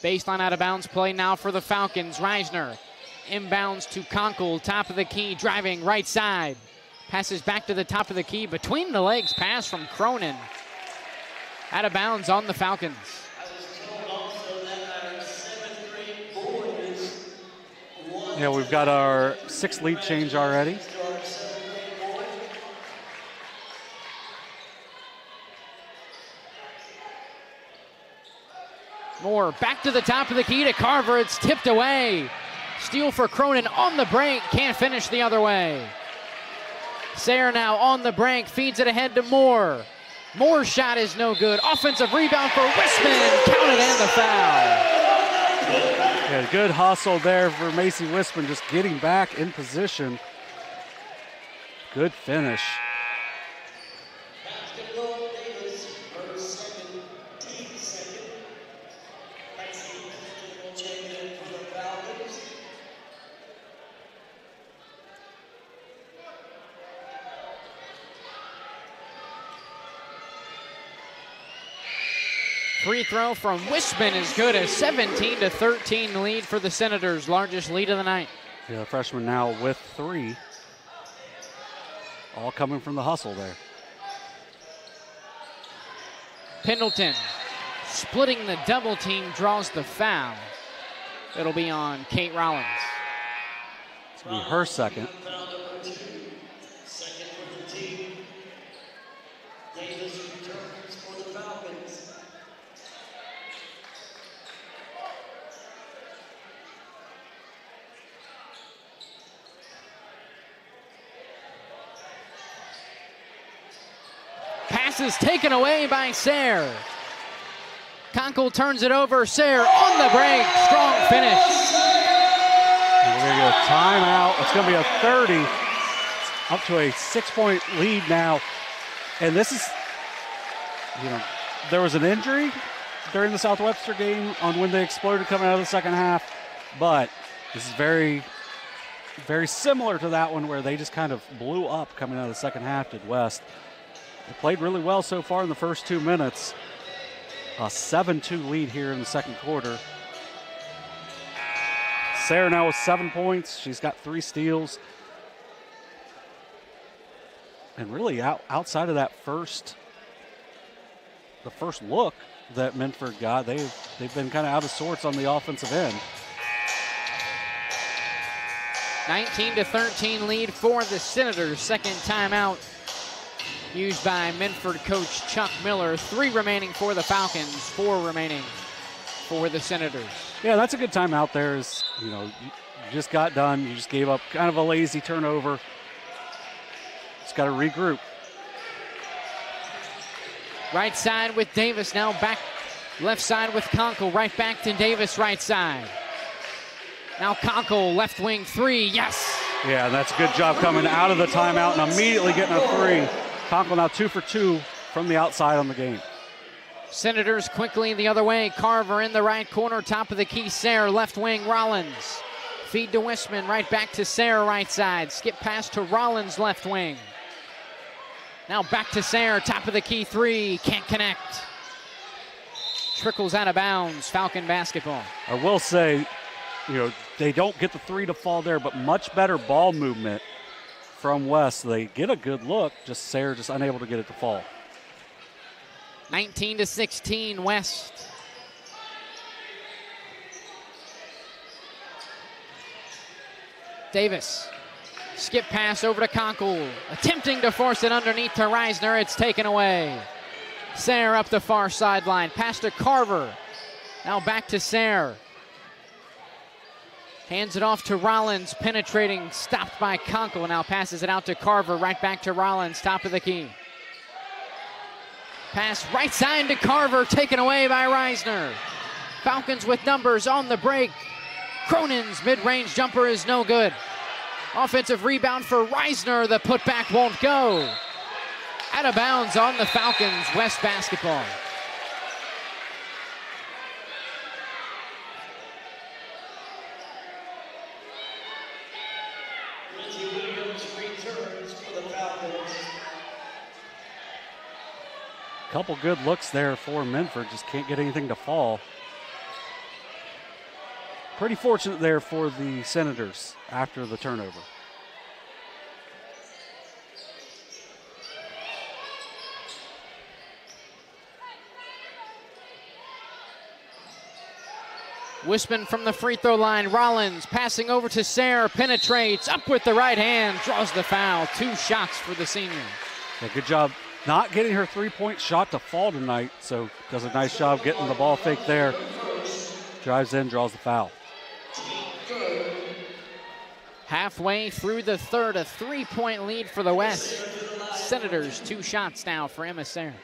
Baseline out of bounds play now for the Falcons. Reisner inbounds to Conkle, top of the key, driving right side. Passes back to the top of the key, between the legs pass from Cronin. Out of bounds on the Falcons. Yeah, we've got our 6th lead change already. Moore back to the top of the key to Carver. It's tipped away. Steal for Cronin on the break. Can't finish the other way. Sayre now on the break. Feeds it ahead to Moore. Moore's shot is no good. Offensive rebound for Wisman. Counted and the foul. Yeah, good hustle there for Macy Wisman, just getting back in position. Good finish. Free throw from Wisman is good. A 17-13 lead for the Senators, largest lead of the night. Yeah, the freshman now with 3. All coming from the hustle there. Pendleton splitting the double team, draws the foul. It'll be on Kate Rollins. It's going to be her second. Second for the team. Davis returns for the Falcons. Pass is taken away by Sayre. Conkle turns it over. Sayre on the break. Strong finish. And we're going to get a timeout. It's going to be a 30. Up to a 6-point lead now. And this is, there was an injury during the Southwestern game on when they exploded coming out of the second half. But this is very, very similar to that one where they just kind of blew up coming out of the second half, did West. They played really well so far in the first 2 minutes. A 7-2 lead here in the second quarter. Sayre now with 7 points. She's got 3 steals. And really outside of that the first look that Minford got, they've been kind of out of sorts on the offensive end. 19-13 lead for the Senators. Second timeout used by Minford coach Chuck Miller. 3 remaining for the Falcons, 4 remaining for the Senators. Yeah, that's a good timeout there. You just got done. You just gave up kind of a lazy turnover. Just got to regroup. Right side with Davis, now back left side with Conkle. Right back to Davis, right side. Now Conkle, left wing 3, yes! Yeah, that's a good job coming out of the timeout and immediately getting a 3. Conkle now 2 for 2 from the outside on the game. Senators quickly the other way. Carver in the right corner, top of the key. Sayre, left wing, Rollins. Feed to Wisman, right back to Sayre, right side. Skip pass to Rollins, left wing. Now back to Sayre, top of the key 3, can't connect. Trickles out of bounds, Falcon basketball. I will say, they don't get the 3 to fall there, but much better ball movement from West. They get a good look, Sayre just unable to get it to fall. 19-16 West. Davis, skip pass over to Conkle, attempting to force it underneath to Reisner. It's taken away. Sayre up the far sideline, pass to Carver. Now back to Sayre. Hands it off to Rollins, penetrating, stopped by Conkle. Now passes it out to Carver, right back to Rollins, top of the key. Pass right side to Carver, taken away by Reisner. Falcons with numbers on the break. Cronin's mid-range jumper is no good. Offensive rebound for Reisner, the putback won't go. Out of bounds on the Falcons, West basketball. Couple good looks there for Minford, just can't get anything to fall. Pretty fortunate there for the Senators after the turnover. Wisman from the free throw line. Rollins passing over to Sayre, penetrates, up with the right hand, draws the foul. 2 shots for the senior. Yeah, good job not getting her 3-point shot to fall tonight, so does a nice job getting the ball fake there. Drives in, draws the foul. Halfway through the third, a 3-point lead for the West. Senators 2 shots now for Emma Sayre.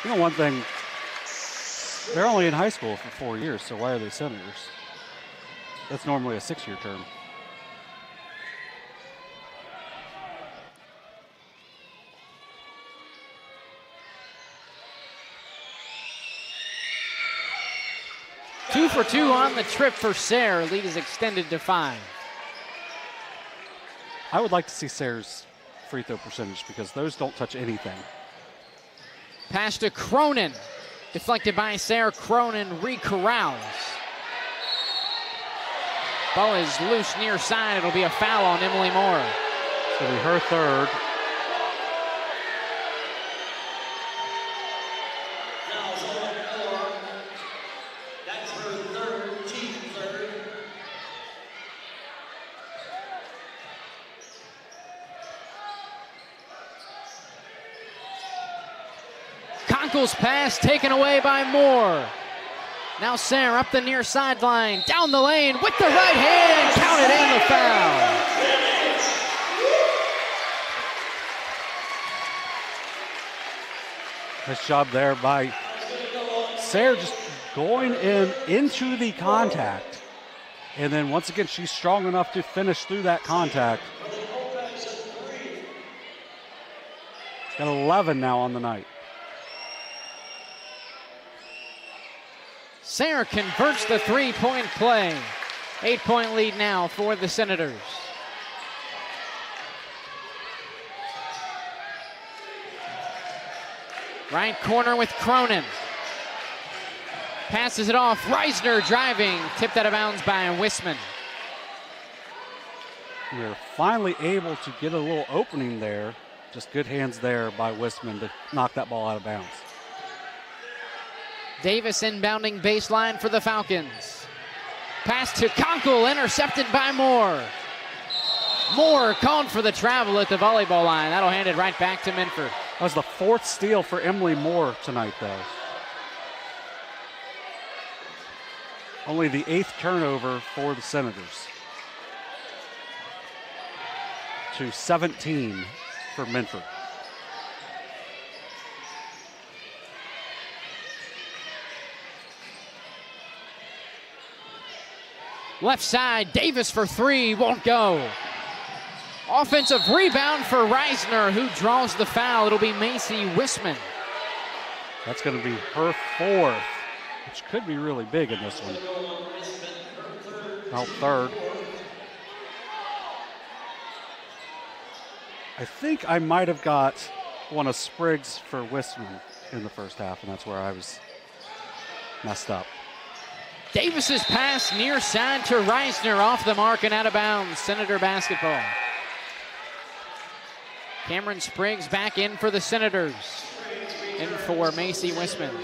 One thing, they're only in high school for 4 years, so why are they Senators? That's normally a 6-year term. Two for 2 on the trip for Sayre. Lead is extended to 5. I would like to see Sayre's free throw percentage because those don't touch anything. Pass to Cronin. Deflected by Sarah. Cronin re-corrals. Ball is loose near side. It'll be a foul on Emily Moore. It'll be her third. That's her third, team third. Conkle's pass taken away by Moore. Now Sarah up the near sideline, down the lane with the right hand, counted in the foul. Nice job there by Sarah, just going into the contact. And then once again, she's strong enough to finish through that contact. She's got 11 now on the night. Sarah converts the three-point play. 8-point lead now for the Senators. Right corner with Cronin. Passes it off. Reisner driving. Tipped out of bounds by Wisman. We're finally able to get a little opening there. Just good hands there by Wisman to knock that ball out of bounds. Davis inbounding baseline for the Falcons. Pass to Conkle, intercepted by Moore. Moore called for the travel at the volleyball line. That'll hand it right back to Minford. That was the fourth steal for Emily Moore tonight, though. Only the 8th turnover for the Senators. To 17 for Minford. Left side, Davis for three, won't go. Offensive rebound for Reisner, who draws the foul. It'll be Macy Wisman. That's going to be her fourth, which could be really big in this one. Now third. I think I might have got one of Spriggs for Wisman in the first half, and that's where I was messed up. Davis's pass near side to Reisner, off the mark and out of bounds. Senator basketball. Cameron Spriggs back in for the Senators. In for Macy Wisman.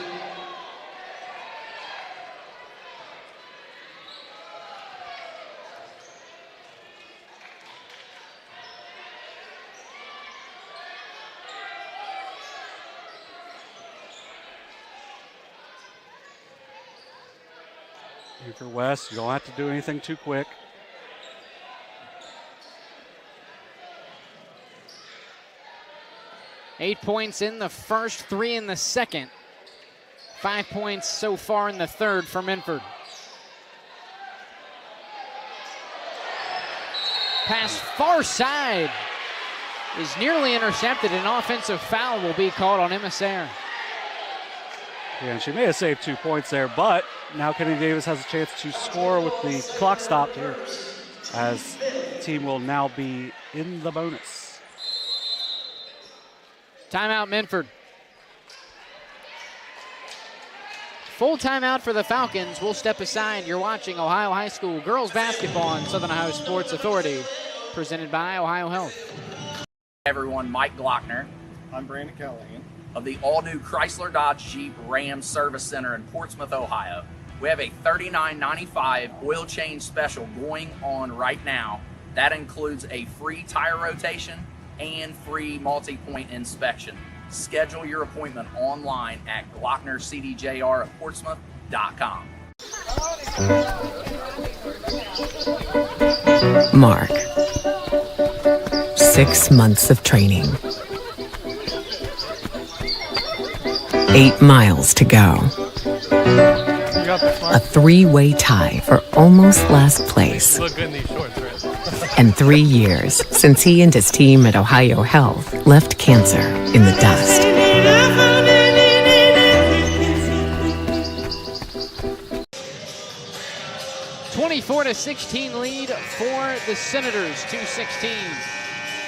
For West, you don't have to do anything too quick. Eight points in the first, 3 in the second. 5 points so far in the third for Minford. Pass far side is nearly intercepted. An offensive foul will be called on Emma Sayre. Yeah, and she may have saved 2 points there, but now Kennedy Davis has a chance to score with the clock stopped here, as the team will now be in the bonus. Timeout, Minford. Full timeout for the Falcons. We'll step aside. You're watching Ohio High School girls basketball on Southern Ohio Sports Authority, presented by OhioHealth. Everyone, Mike Glockner. I'm Brandon Callahan. Of the all-new Chrysler Dodge Jeep Ram Service Center in Portsmouth, Ohio. We have a $39.95 oil change special going on right now. That includes a free tire rotation and free multi-point inspection. Schedule your appointment online at GlocknerCDJR@Portsmouth.com. Mark. 6 months of training. 8 miles to go. A 3-way tie for almost last place. Look good in these shorts, right? And 3 years since he and his team at OhioHealth left cancer in the dust. (24-16) lead for the Senators. 2:16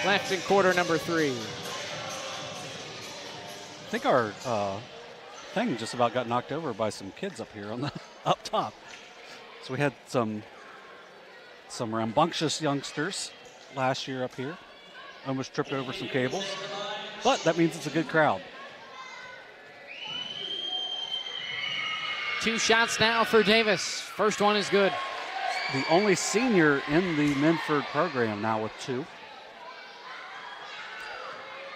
left in quarter number 3. I think our thing just about got knocked over by some kids up here on the up top. So we had some rambunctious youngsters last year up here. Almost tripped over some cables. But that means it's a good crowd. 2 shots now for Davis. First one is good. The only senior in the Minford program now with 2.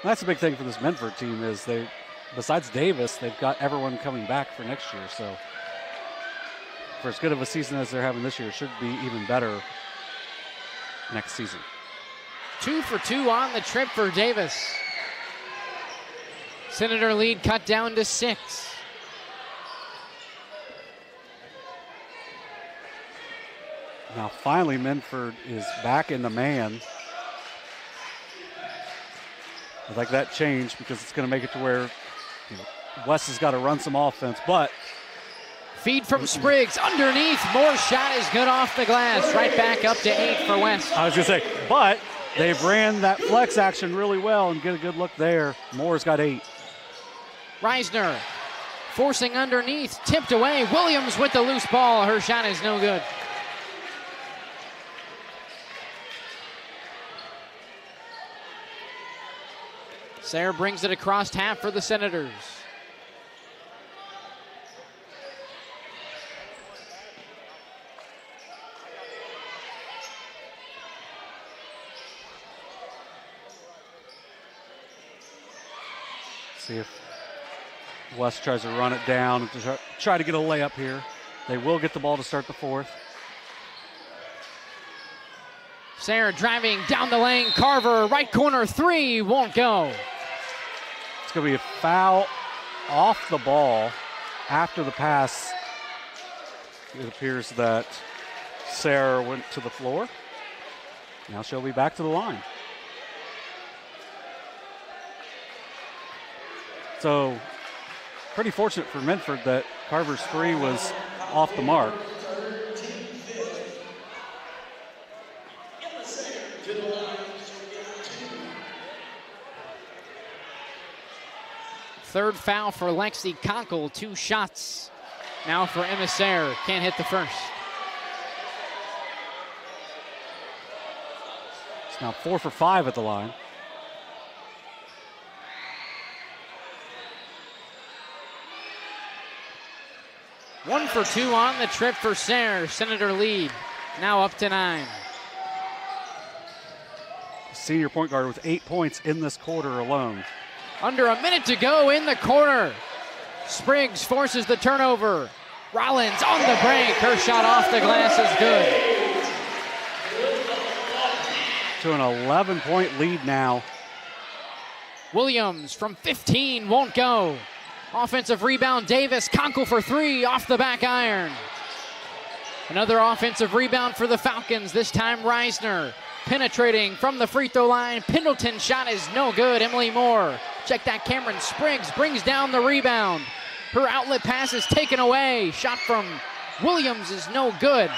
That's a big thing for this Minford team is they, besides Davis, they've got everyone coming back for next year. So for as good of a season as they're having this year, it should be even better next season. 2 for 2 on the trip for Davis. Senator lead cut down to 6. Now finally Minford is back in the man. I like that change because it's going to make it to where West has got to run some offense, but feed from Spriggs underneath. Moore's shot is good off the glass. Right back up to 8 for West. I was going to say, but they've ran that flex action really well and get a good look there. Moore's got 8. Reisner forcing underneath, tipped away. Williams with the loose ball. Her shot is no good. Sayre brings it across half for the Senators. See if West tries to run it down and to try to get a layup here. They will get the ball to start the 4th. Sayre driving down the lane. Carver, right corner 3, won't go. It's going to be a foul off the ball after the pass. It appears that Sayre went to the floor. Now she'll be back to the line. So pretty fortunate for Minford that Carver's 3 was off the mark. Third foul for Lexi Conkle. 2 shots now for Emma Sayre. Can't hit the first. It's now 4 for 5 at the line. One for 2 on the trip for Sayre. Senator lead now up to 9. Senior point guard with 8 points in this quarter alone. Under a minute to go in the quarter. Spriggs forces the turnover. Rollins on the break. Her shot off the glass is good. To an 11-point lead now. Williams from 15 won't go. Offensive rebound, Davis. Conkle for 3 off the back iron. Another offensive rebound for the Falcons. This time Reisner penetrating from the free throw line. Pendleton's shot is no good. Emily Moore. Check that. Cameron Spriggs brings down the rebound. Her outlet pass is taken away. Shot from Williams is no good.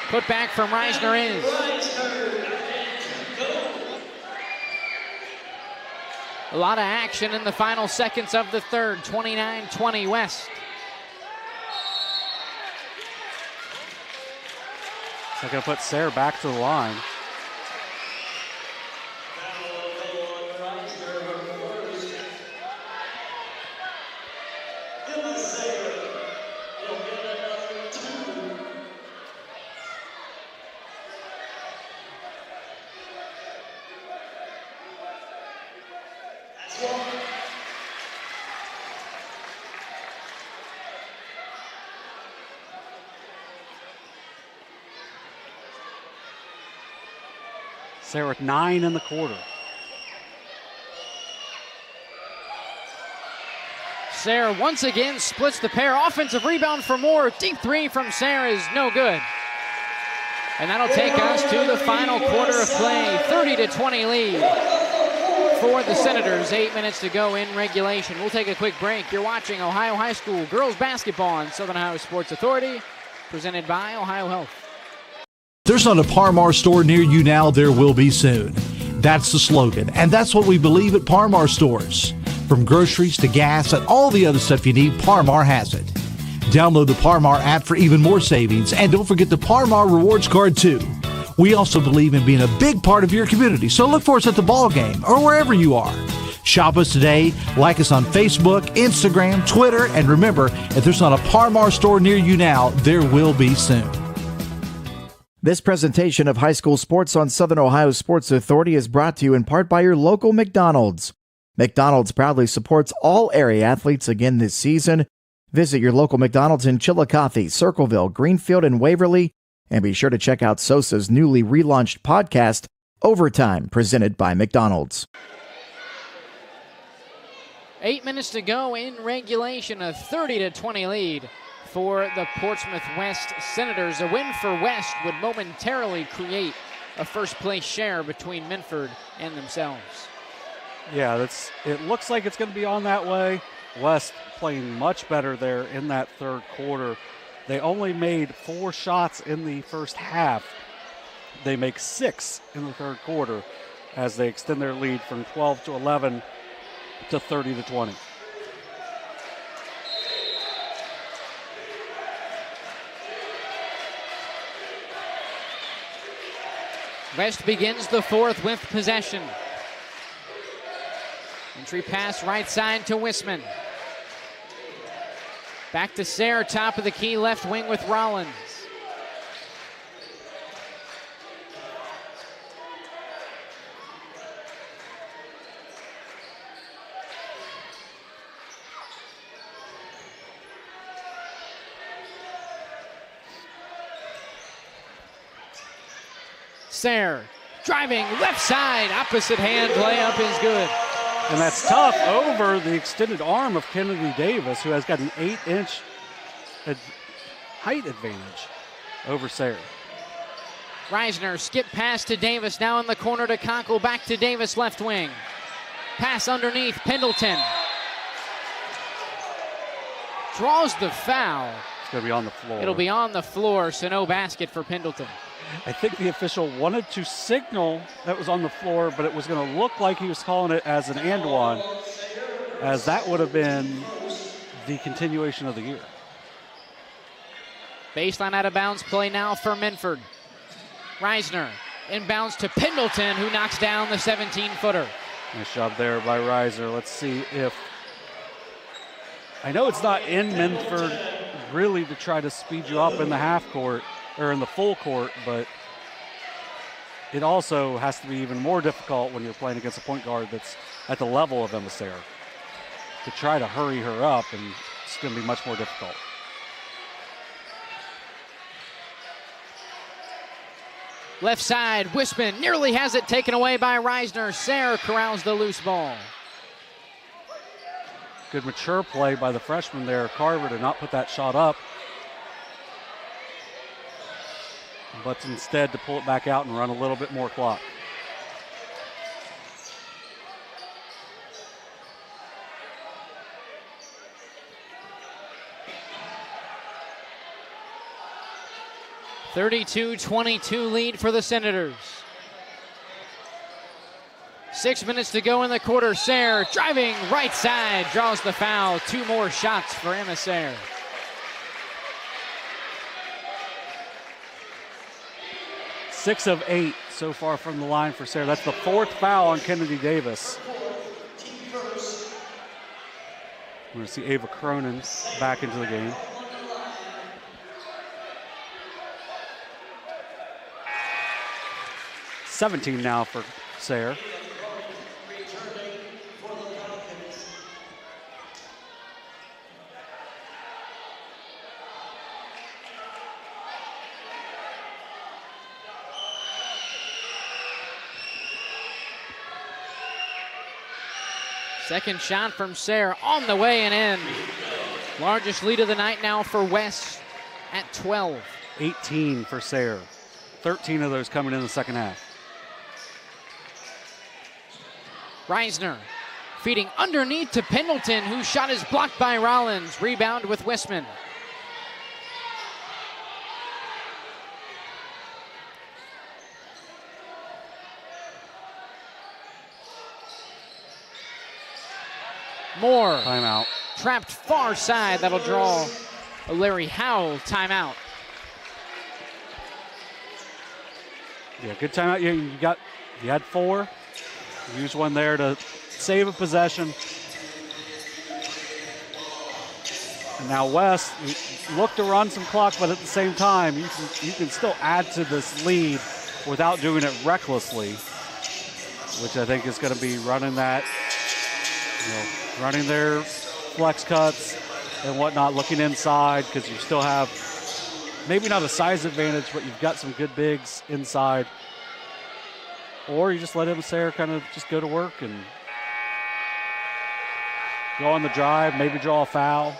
Put back from Reisner is. A lot of action in the final seconds of the third. 29-20 West. They're going to put Sayre back to the line. Sayre with 9 in the quarter. Sayre once again splits the pair. Offensive rebound for Moore. Deep 3 from Sayre is no good. And that'll take us to the final quarter of play. 30-20 lead for the Senators. 8 minutes to go in regulation. We'll take a quick break. You're watching Ohio High School girls basketball on Southern Ohio Sports Authority, presented by OhioHealth. There's not a Par Mar store near you now. There will be soon. That's the slogan, and that's what we believe at Par-Mar stores. From groceries to gas and all the other stuff you need, Par-Mar has it. Download the Par-Mar app for even more savings, and don't forget the Par-Mar rewards card too. We also believe in being a big part of your community, so look for us at the ball game or wherever you are. Shop us today, like us on Facebook, Instagram, Twitter, and remember, if there's not a Par-Mar store near you now, there will be soon. This presentation of high school sports on Southern Ohio Sports Authority is brought to you in part by your local McDonald's. McDonald's proudly supports all area athletes again this season. Visit your local McDonald's in Chillicothe, Circleville, Greenfield, and Waverly. And be sure to check out SOSA's newly relaunched podcast, Overtime, presented by McDonald's. 8 minutes to go in regulation, a 30-20 lead for the Portsmouth West Senators. A win for West would momentarily create a first-place share between Minford and themselves. Yeah, it looks like it's going to be on that way. West playing much better there in that third quarter. They only made 4 shots in the first half. They make 6 in the third quarter as they extend their lead from 12-11 to 30-20. West begins the fourth with possession. Entry pass right side to Wisman. Back to Sayre, top of the key, left wing with Rollins. Sayre driving left side, opposite hand layup is good. And that's tough over the extended arm of Kennedy Davis, who has got an 8-inch height advantage over Sayre. Reisner skip pass to Davis, now in the corner to Conkle, back to Davis, left wing. Pass underneath, Pendleton. Draws the foul. It's going to be on the floor. It'll be on the floor, so no basket for Pendleton. I think the official wanted to signal that was on the floor, but it was going to look like he was calling it as an and one, as that would have been the continuation of the year. Baseline out of bounds play now for Minford. Reisner inbounds to Pendleton, who knocks down the 17-footer. Nice job there by Reisner. Let's see if... I know it's not in Minford really to try to speed you up in the half court, or in the full court, but it also has to be even more difficult when you're playing against a point guard that's at the level of Emma Sayre. To try to hurry her up, and it's going to be much more difficult. Left side, Wisman nearly has it taken away by Reisner. Sayre corrals the loose ball. Good mature play by the freshman there, Carver, to not put that shot up, but instead to pull it back out and run a little bit more clock. (32-22) lead for the Senators. 6 minutes to go in the quarter. Sayre driving right side, draws the foul. 2 more shots for Emma Sayre. Six of 8 so far from the line for Sayre. That's the 4th foul on Kennedy Davis. We're going to see Ava Cronin back into the game. (17) now for Sayre. Second shot from Sayre on the way and in. Largest lead of the night now for West at 12. 18 for Sayre. 13 of those coming in the second half. Reisner feeding underneath to Pendleton, whose shot is blocked by Rollins. Rebound with Wisman. Moore. Timeout. Trapped far side. That'll draw a Larry Howell timeout. Yeah, good timeout. You had 4. Use one there to save a possession. And now West, look to run some clock, but at the same time, you can still add to this lead without doing it recklessly, which I think is going to be running that, running their flex cuts and whatnot, looking inside, because you still have maybe not a size advantage, but you've got some good bigs inside. Or you just let Sayre kind of just go to work and go on the drive, maybe draw a foul.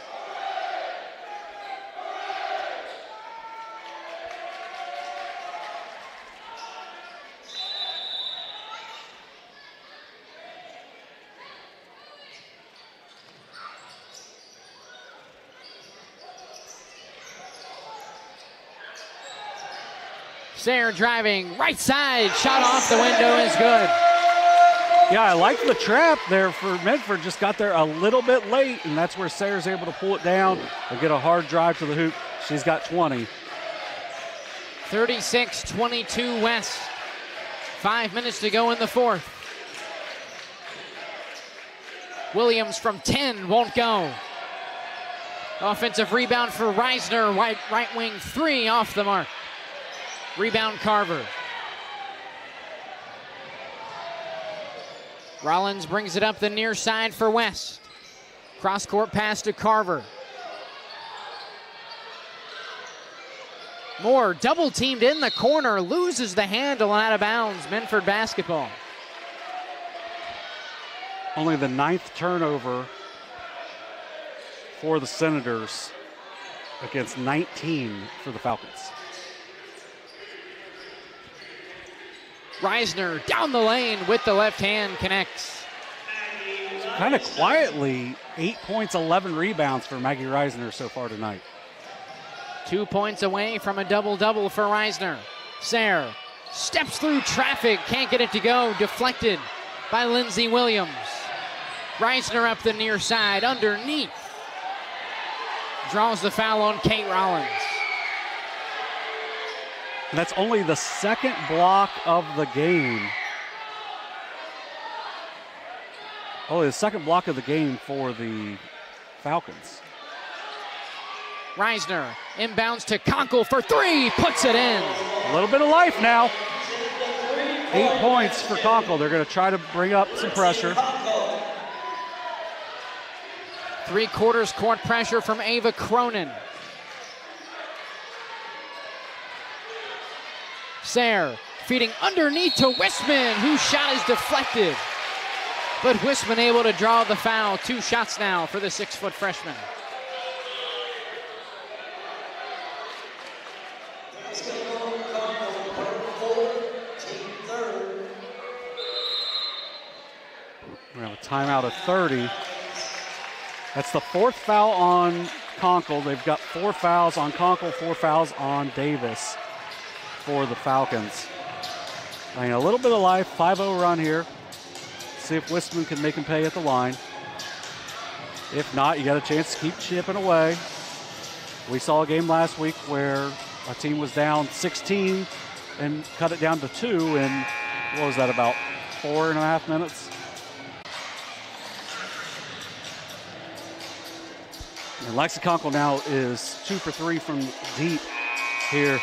Sayre driving, right side, shot off the window is good. Yeah, I like the trap there for Minford, just got there a little bit late, and that's where Sayre's able to pull it down and get a hard drive to the hoop. She's got 20. 36-22 West. 5 minutes to go in the fourth. Williams from 10 won't go. Offensive rebound for Reisner, right wing 3 off the mark. Rebound Carver. Rollins brings it up the near side for West. Cross-court pass to Carver. Moore double-teamed in the corner, loses the handle and out of bounds. Minford basketball. Only the 9th turnover for the Senators against 19 for the Falcons. Reisner down the lane with the left hand, connects. Kind of quietly, 8 points, 11 rebounds for Maggie Reisner so far tonight. 2 points away from a double-double for Reisner. Sayre steps through traffic, can't get it to go, deflected by Lindsey Williams. Reisner up the near side, underneath. Draws the foul on Kate Rollins. And that's only the 2nd block of the game. Only the 2nd block of the game for the Falcons. Reisner inbounds to Conkle for 3, puts it in. A little bit of life now. 8 points for Conkle. They're going to try to bring up some pressure. 3/4 court pressure from Ava Cronin. Sayre feeding underneath to Wisman, whose shot is deflected. But Wisman able to draw the foul. 2 shots now for the 6-foot freshman. We have a timeout of 30. That's the 4th foul on Conkle. They've got 4 fouls on Conkle, 4 fouls on Davis for the Falcons. I mean, a little bit of life, 5-0 run here. See if Wisman can make him pay at the line. If not, you got a chance to keep chipping away. We saw a game last week where a team was down 16 and cut it down to 2 in, what was that, about 4.5 minutes? And Lexi Conkle now is 2 for 3 from deep here.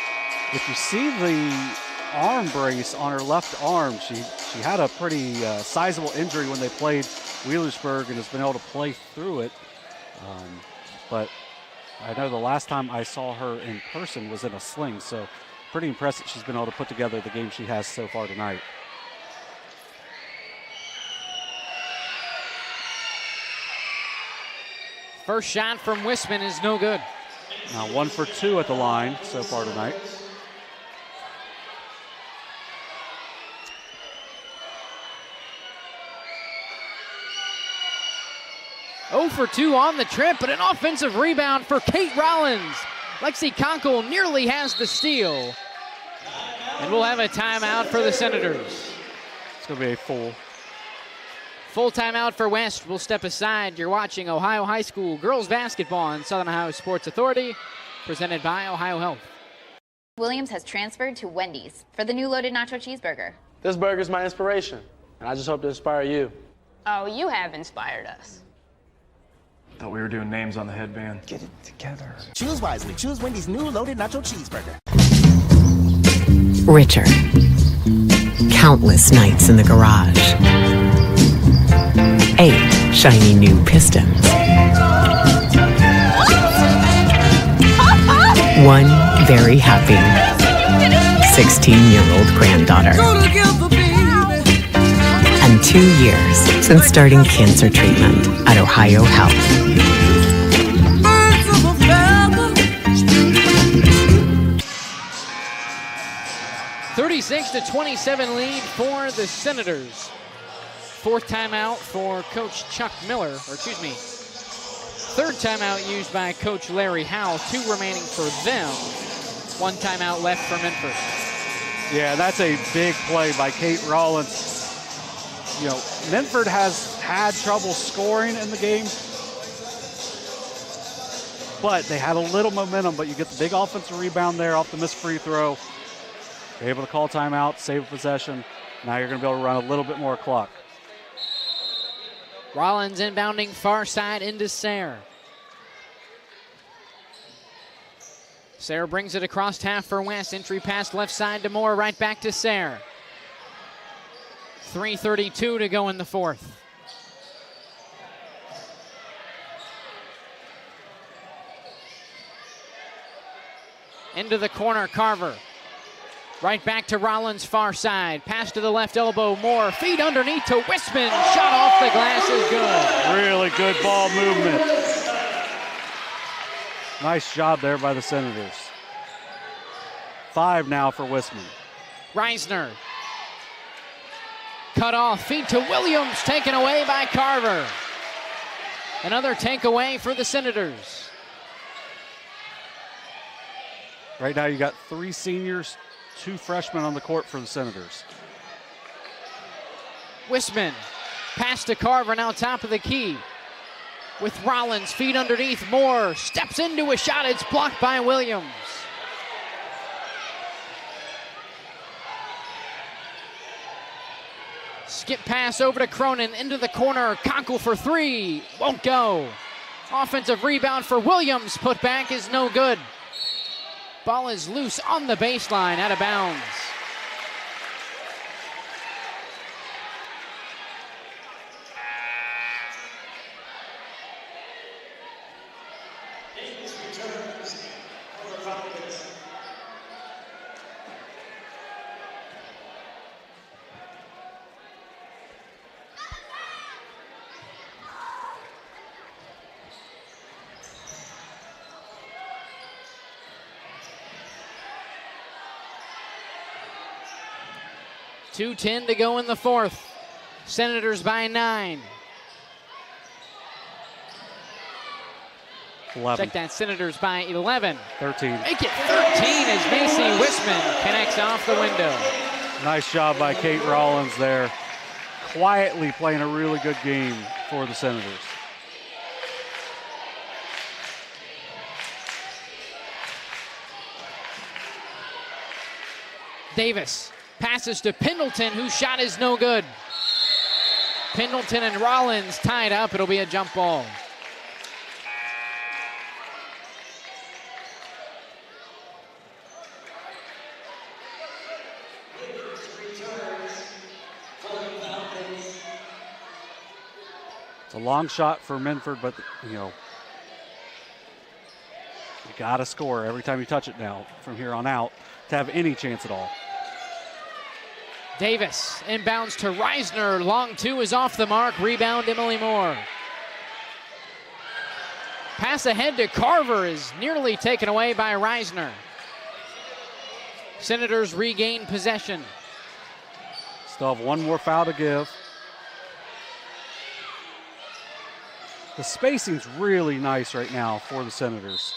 If you see the arm brace on her left arm, she had a pretty sizable injury when they played Wheelersburg and has been able to play through it. But I know the last time I saw her in person was in a sling, so pretty impressed that she's been able to put together the game she has so far tonight. First shot from Wisman is no good. Now 1 for 2 at the line so far tonight. Oh for 2 on the trip, but an offensive rebound for Kate Rollins. Lexi Conkle nearly has the steal. And we'll have a timeout for the Senators. It's going to be a full. Full timeout for West. We'll step aside. You're watching Ohio High School girls basketball on Southern Ohio Sports Authority, presented by OhioHealth. Williams has transferred to Wendy's for the new loaded nacho cheeseburger. This burger's my inspiration, and I just hope to inspire you. Oh, you have inspired us. Thought we were doing names on the headband. Get it together. Choose wisely. Choose Wendy's new loaded nacho cheeseburger. Richer. Countless nights in the garage. 8 shiny new pistons. 1 very happy 16-year-old granddaughter. And 2 years since starting cancer treatment at OhioHealth. 36-27 lead for the Senators. 4th timeout for Coach Chuck Miller, or excuse me, 3rd timeout used by Coach Larry Howell. 2 remaining for them. 1 timeout left for Minford. Yeah, that's a big play by Kate Rollins. You know, Minford has had trouble scoring in the game, but they had a little momentum, but you get the big offensive rebound there off the missed free throw. You're able to call timeout, save a possession. Now you're going to be able to run a little bit more clock. Rollins inbounding far side into Sayre. Sayre brings it across half for West. Entry pass left side to Moore, right back to Sayre. 3:32 to go in the 4th. Into the corner, Carver. Right back to Rollins, far side. Pass to the left elbow, Moore. Feed underneath to Wisman. Shot off the glass is good. Really good ball movement. Nice job there by the Senators. 5 now for Wisman. Reisner. Cut off, feed to Williams, taken away by Carver. Another takeaway for the Senators. Right now you got 3 seniors, 2 freshmen on the court for the Senators. Wisman, pass to Carver, now top of the key. With Rollins, feet underneath, Moore steps into a shot, it's blocked by Williams. Skip pass over to Cronin, into the corner, Conkle for 3, won't go. Offensive rebound for Williams, put back is no good. Ball is loose on the baseline, out of bounds. .210 to go in the 4th. Senators by 9. 11. Check that, Senators by 11. 13. Make it 13 as Macy Wisman connects off the window. Nice job by Kate Rollins there. Quietly playing a really good game for the Senators. Davis passes to Pendleton, whose shot is no good. Pendleton and Rollins tied up. It'll be a jump ball. It's a long shot for Minford, but, you know, you got to score every time you touch it now from here on out to have any chance at all. Davis inbounds to Reisner. Long 2 is off the mark. Rebound, Emily Moore. Pass ahead to Carver is nearly taken away by Reisner. Senators regain possession. Still have 1 more foul to give. The spacing's really nice right now for the Senators.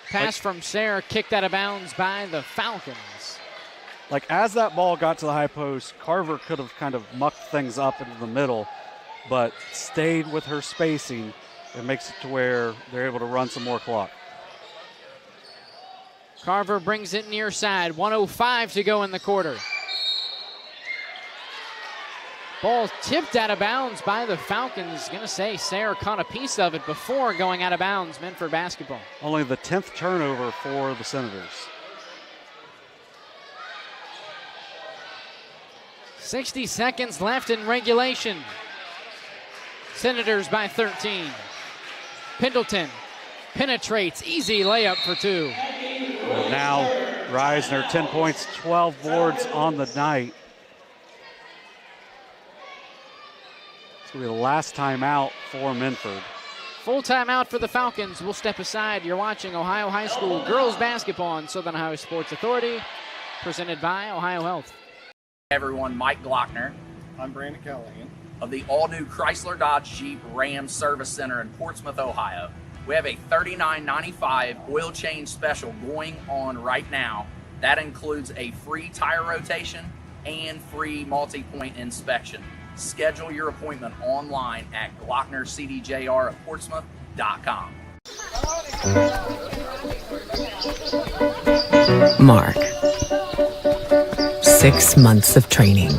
Pass from Sayre, kicked out of bounds by the Falcons. like as that ball got to the high post, Carver could have kind of mucked things up into the middle, but stayed with her spacing. It makes it to where they're able to run some more clock. Carver brings it near side. 1:05 to go in the quarter. Ball tipped out of bounds by the Falcons. Going to say Sayre caught a piece of it before going out of bounds. Minford basketball. Only the 10th turnover for the Senators. 60 seconds left in regulation. Senators by 13. Pendleton penetrates. Easy layup for 2. And now Reisner, 10 points, 12 boards on the night. It's going to be the last timeout for Minford. Full timeout for the Falcons. We'll step aside. You're watching Ohio High School girls basketball on Southern Ohio Sports Authority, presented by OhioHealth. Everyone, Mike Glockner. I'm Brandon Callahan. Of the all-new Chrysler Dodge Jeep Ram Service Center in Portsmouth, Ohio. We have a $39.95 oil change special going on right now. That includes a free tire rotation and free multi-point inspection. Schedule your appointment online at glocknercdjr@portsmouth.com. Mark. 6 months of training.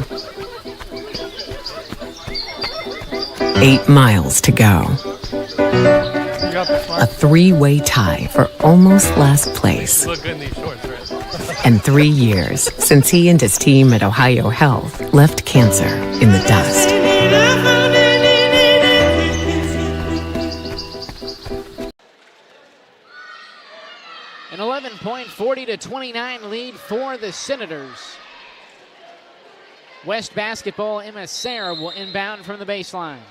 8 miles to go. A 3-way tie for almost last place. Look good in these shorts, right? And 3 years since he and his team at OhioHealth left cancer in the dust. An 11-point, 40-29 lead for the Senators. West basketball, Emma Sayre will inbound from the baseline.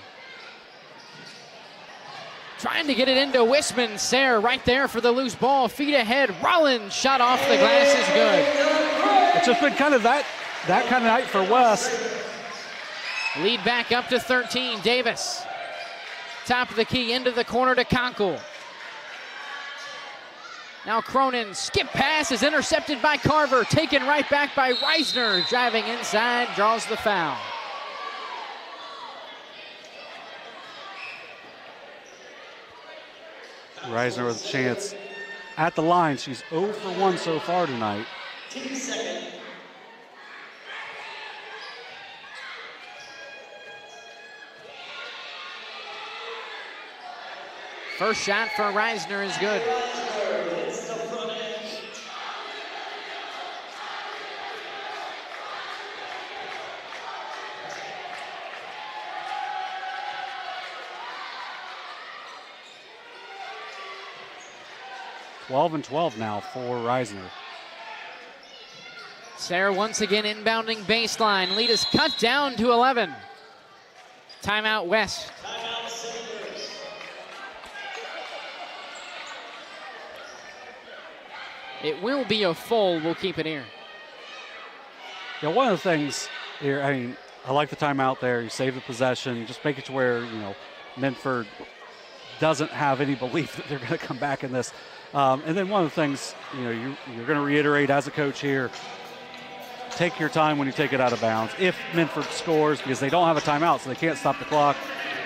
Trying to get it into Wisman. Sayre right there for the loose ball. Feet ahead. Rollins shot off the glass is good. It's just been kind of that kind of night for West. Lead back up to 13. Davis. Top of the key into the corner to Conkle. Now Cronin, skip pass is intercepted by Carver. Taken right back by Reisner. Driving inside, draws the foul. Reisner with a chance at the line. She's 0 for 1 so far tonight. 2 seconds. First shot for Reisner is good. Hits the front end. And 12 now for Reisner. Sayre once again inbounding baseline. Lead is cut down to 11. Timeout West. Timeout Senators. It will be a full. We'll keep it here. Yeah, one of the things here, I mean, I like the timeout there. You save the possession, just make it to where, Minford doesn't have any belief that they're going to come back in this. And then one of the things, you're going to reiterate as a coach here, take your time when you take it out of bounds. If Minford scores, because they don't have a timeout, so they can't stop the clock.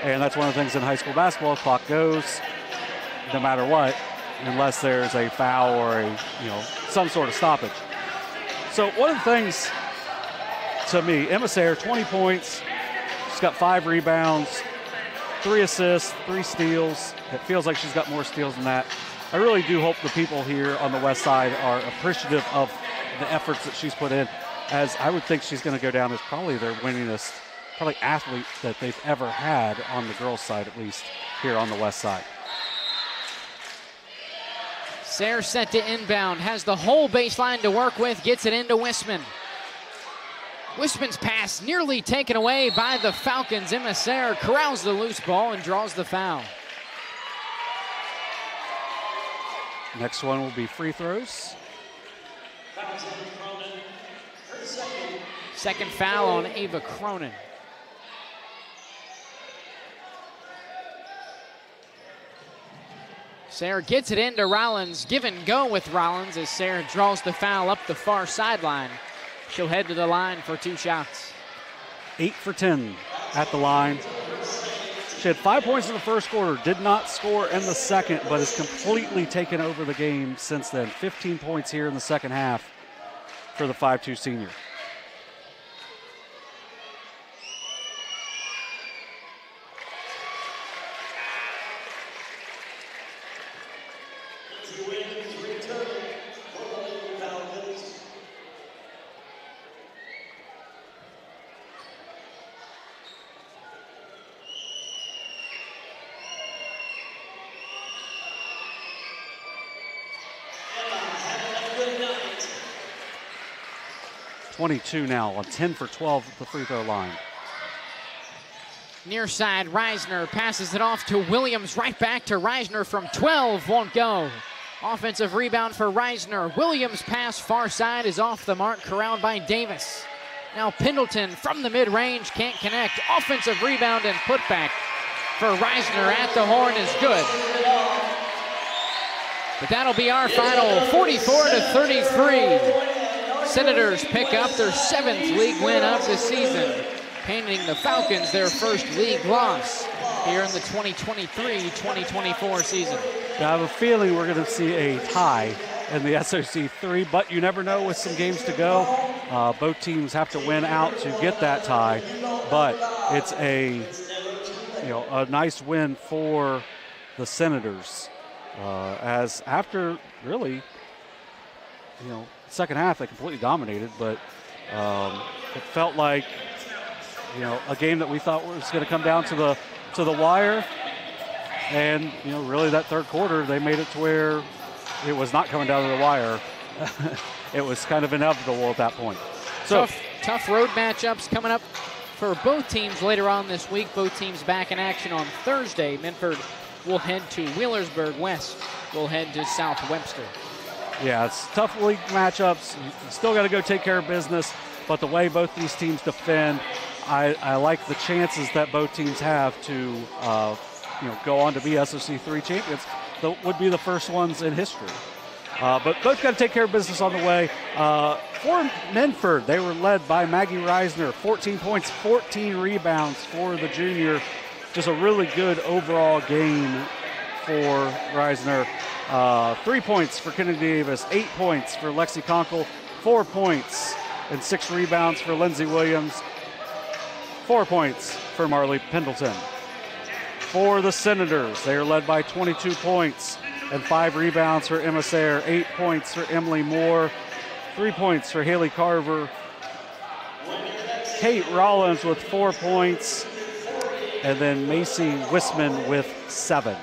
And that's one of the things in high school basketball, clock goes no matter what, unless there's a foul or some sort of stoppage. So one of the things to me, Emma Sayre, 20 points. She's got 5 rebounds, 3 assists, 3 steals. It feels like she's got more steals than that. I really do hope the people here on the west side are appreciative of the efforts that she's put in, as I would think she's going to go down as probably their winningest athlete that they've ever had on the girls' side, at least here on the west side. Sayre set to inbound, has the whole baseline to work with, gets it into Wisman. Wisman's pass nearly taken away by the Falcons. Emma Sayre corrals the loose ball and draws the foul. Next one will be free throws. Second foul on Ava Cronin. Sayre gets it into Rollins. Give and go with Rollins as Sayre draws the foul up the far sideline. She'll head to the line for 2 shots. 8 for 10 at the line. She had 5 points in the first quarter, did not score in the second, but has completely taken over the game since then. 15 points here in the second half for the 5'2" senior. Good night. 22 now on 10 for 12 at the free throw line. Near side, Reisner passes it off to Williams. Right back to Reisner from 12. Won't go. Offensive rebound for Reisner. Williams' pass far side is off the mark, corralled by Davis. Now Pendleton from the mid-range, can't connect. Offensive rebound and putback for Reisner at the horn is good. But that'll be our final, 44-33. Senators pick up their 7th league win of the season, handing the Falcons their first league loss here in the 2023-2024 season. I have a feeling we're going to see a tie in the SOC 3, but you never know with some games to go. Both teams have to win out to get that tie, but it's a nice win for the Senators. As after really, second half they completely dominated, but it felt like a game that we thought was going to come down to the wire, and really that third quarter they made it to where it was not coming down to the wire. It was kind of inevitable at that point. So tough road matchups coming up for both teams later on this week. Both teams back in action on Thursday. Minford will head to Wheelersburg. West will head to South Webster. Yeah, it's tough league matchups. You still got to go take care of business, but the way both these teams defend, I like the chances that both teams have to go on to be SOC 3 champions. That would be the first ones in history. But both got to take care of business on the way. For Minford, they were led by Maggie Reisner, 14 points, 14 rebounds for the junior. Just a really good overall game for Reisner. 3 points for Kennedy Davis, 8 points for Lexi Conkle, 4 points and 6 rebounds for Lindsey Williams, 4 points for Marley Pendleton. For the Senators, they are led by 22 points and 5 rebounds for Emma Sayre, 8 points for Emily Moore, 3 points for Haley Carver, Kate Rollins with 4 points, and then Macy Wisman with 7.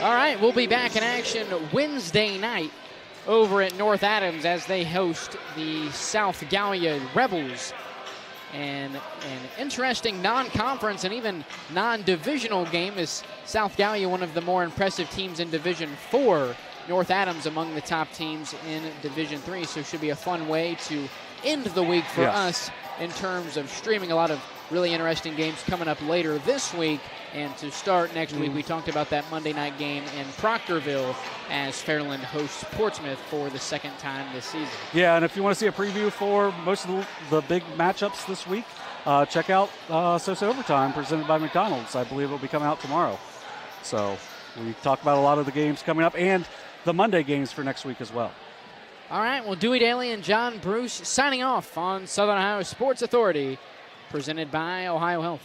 All right, we'll be back in action Wednesday night over at North Adams as they host the South Gallia Rebels. And an interesting non-conference and even non-divisional game is South Gallia, one of the more impressive teams in Division 4. North Adams among the top teams in Division 3, so it should be a fun way to end the week for us in terms of streaming a lot of really interesting games coming up later this week. And to start next week, we talked about that Monday night game in Proctorville as Fairland hosts Portsmouth for the second time this season. Yeah, and if you want to see a preview for most of the big matchups this week, check out SOSA Overtime presented by McDonald's. I believe it will be coming out tomorrow. So we talk about a lot of the games coming up and the Monday games for next week as well. All right, well, Dewey Daly and John Bruce signing off on Southern Ohio Sports Authority, presented by OhioHealth.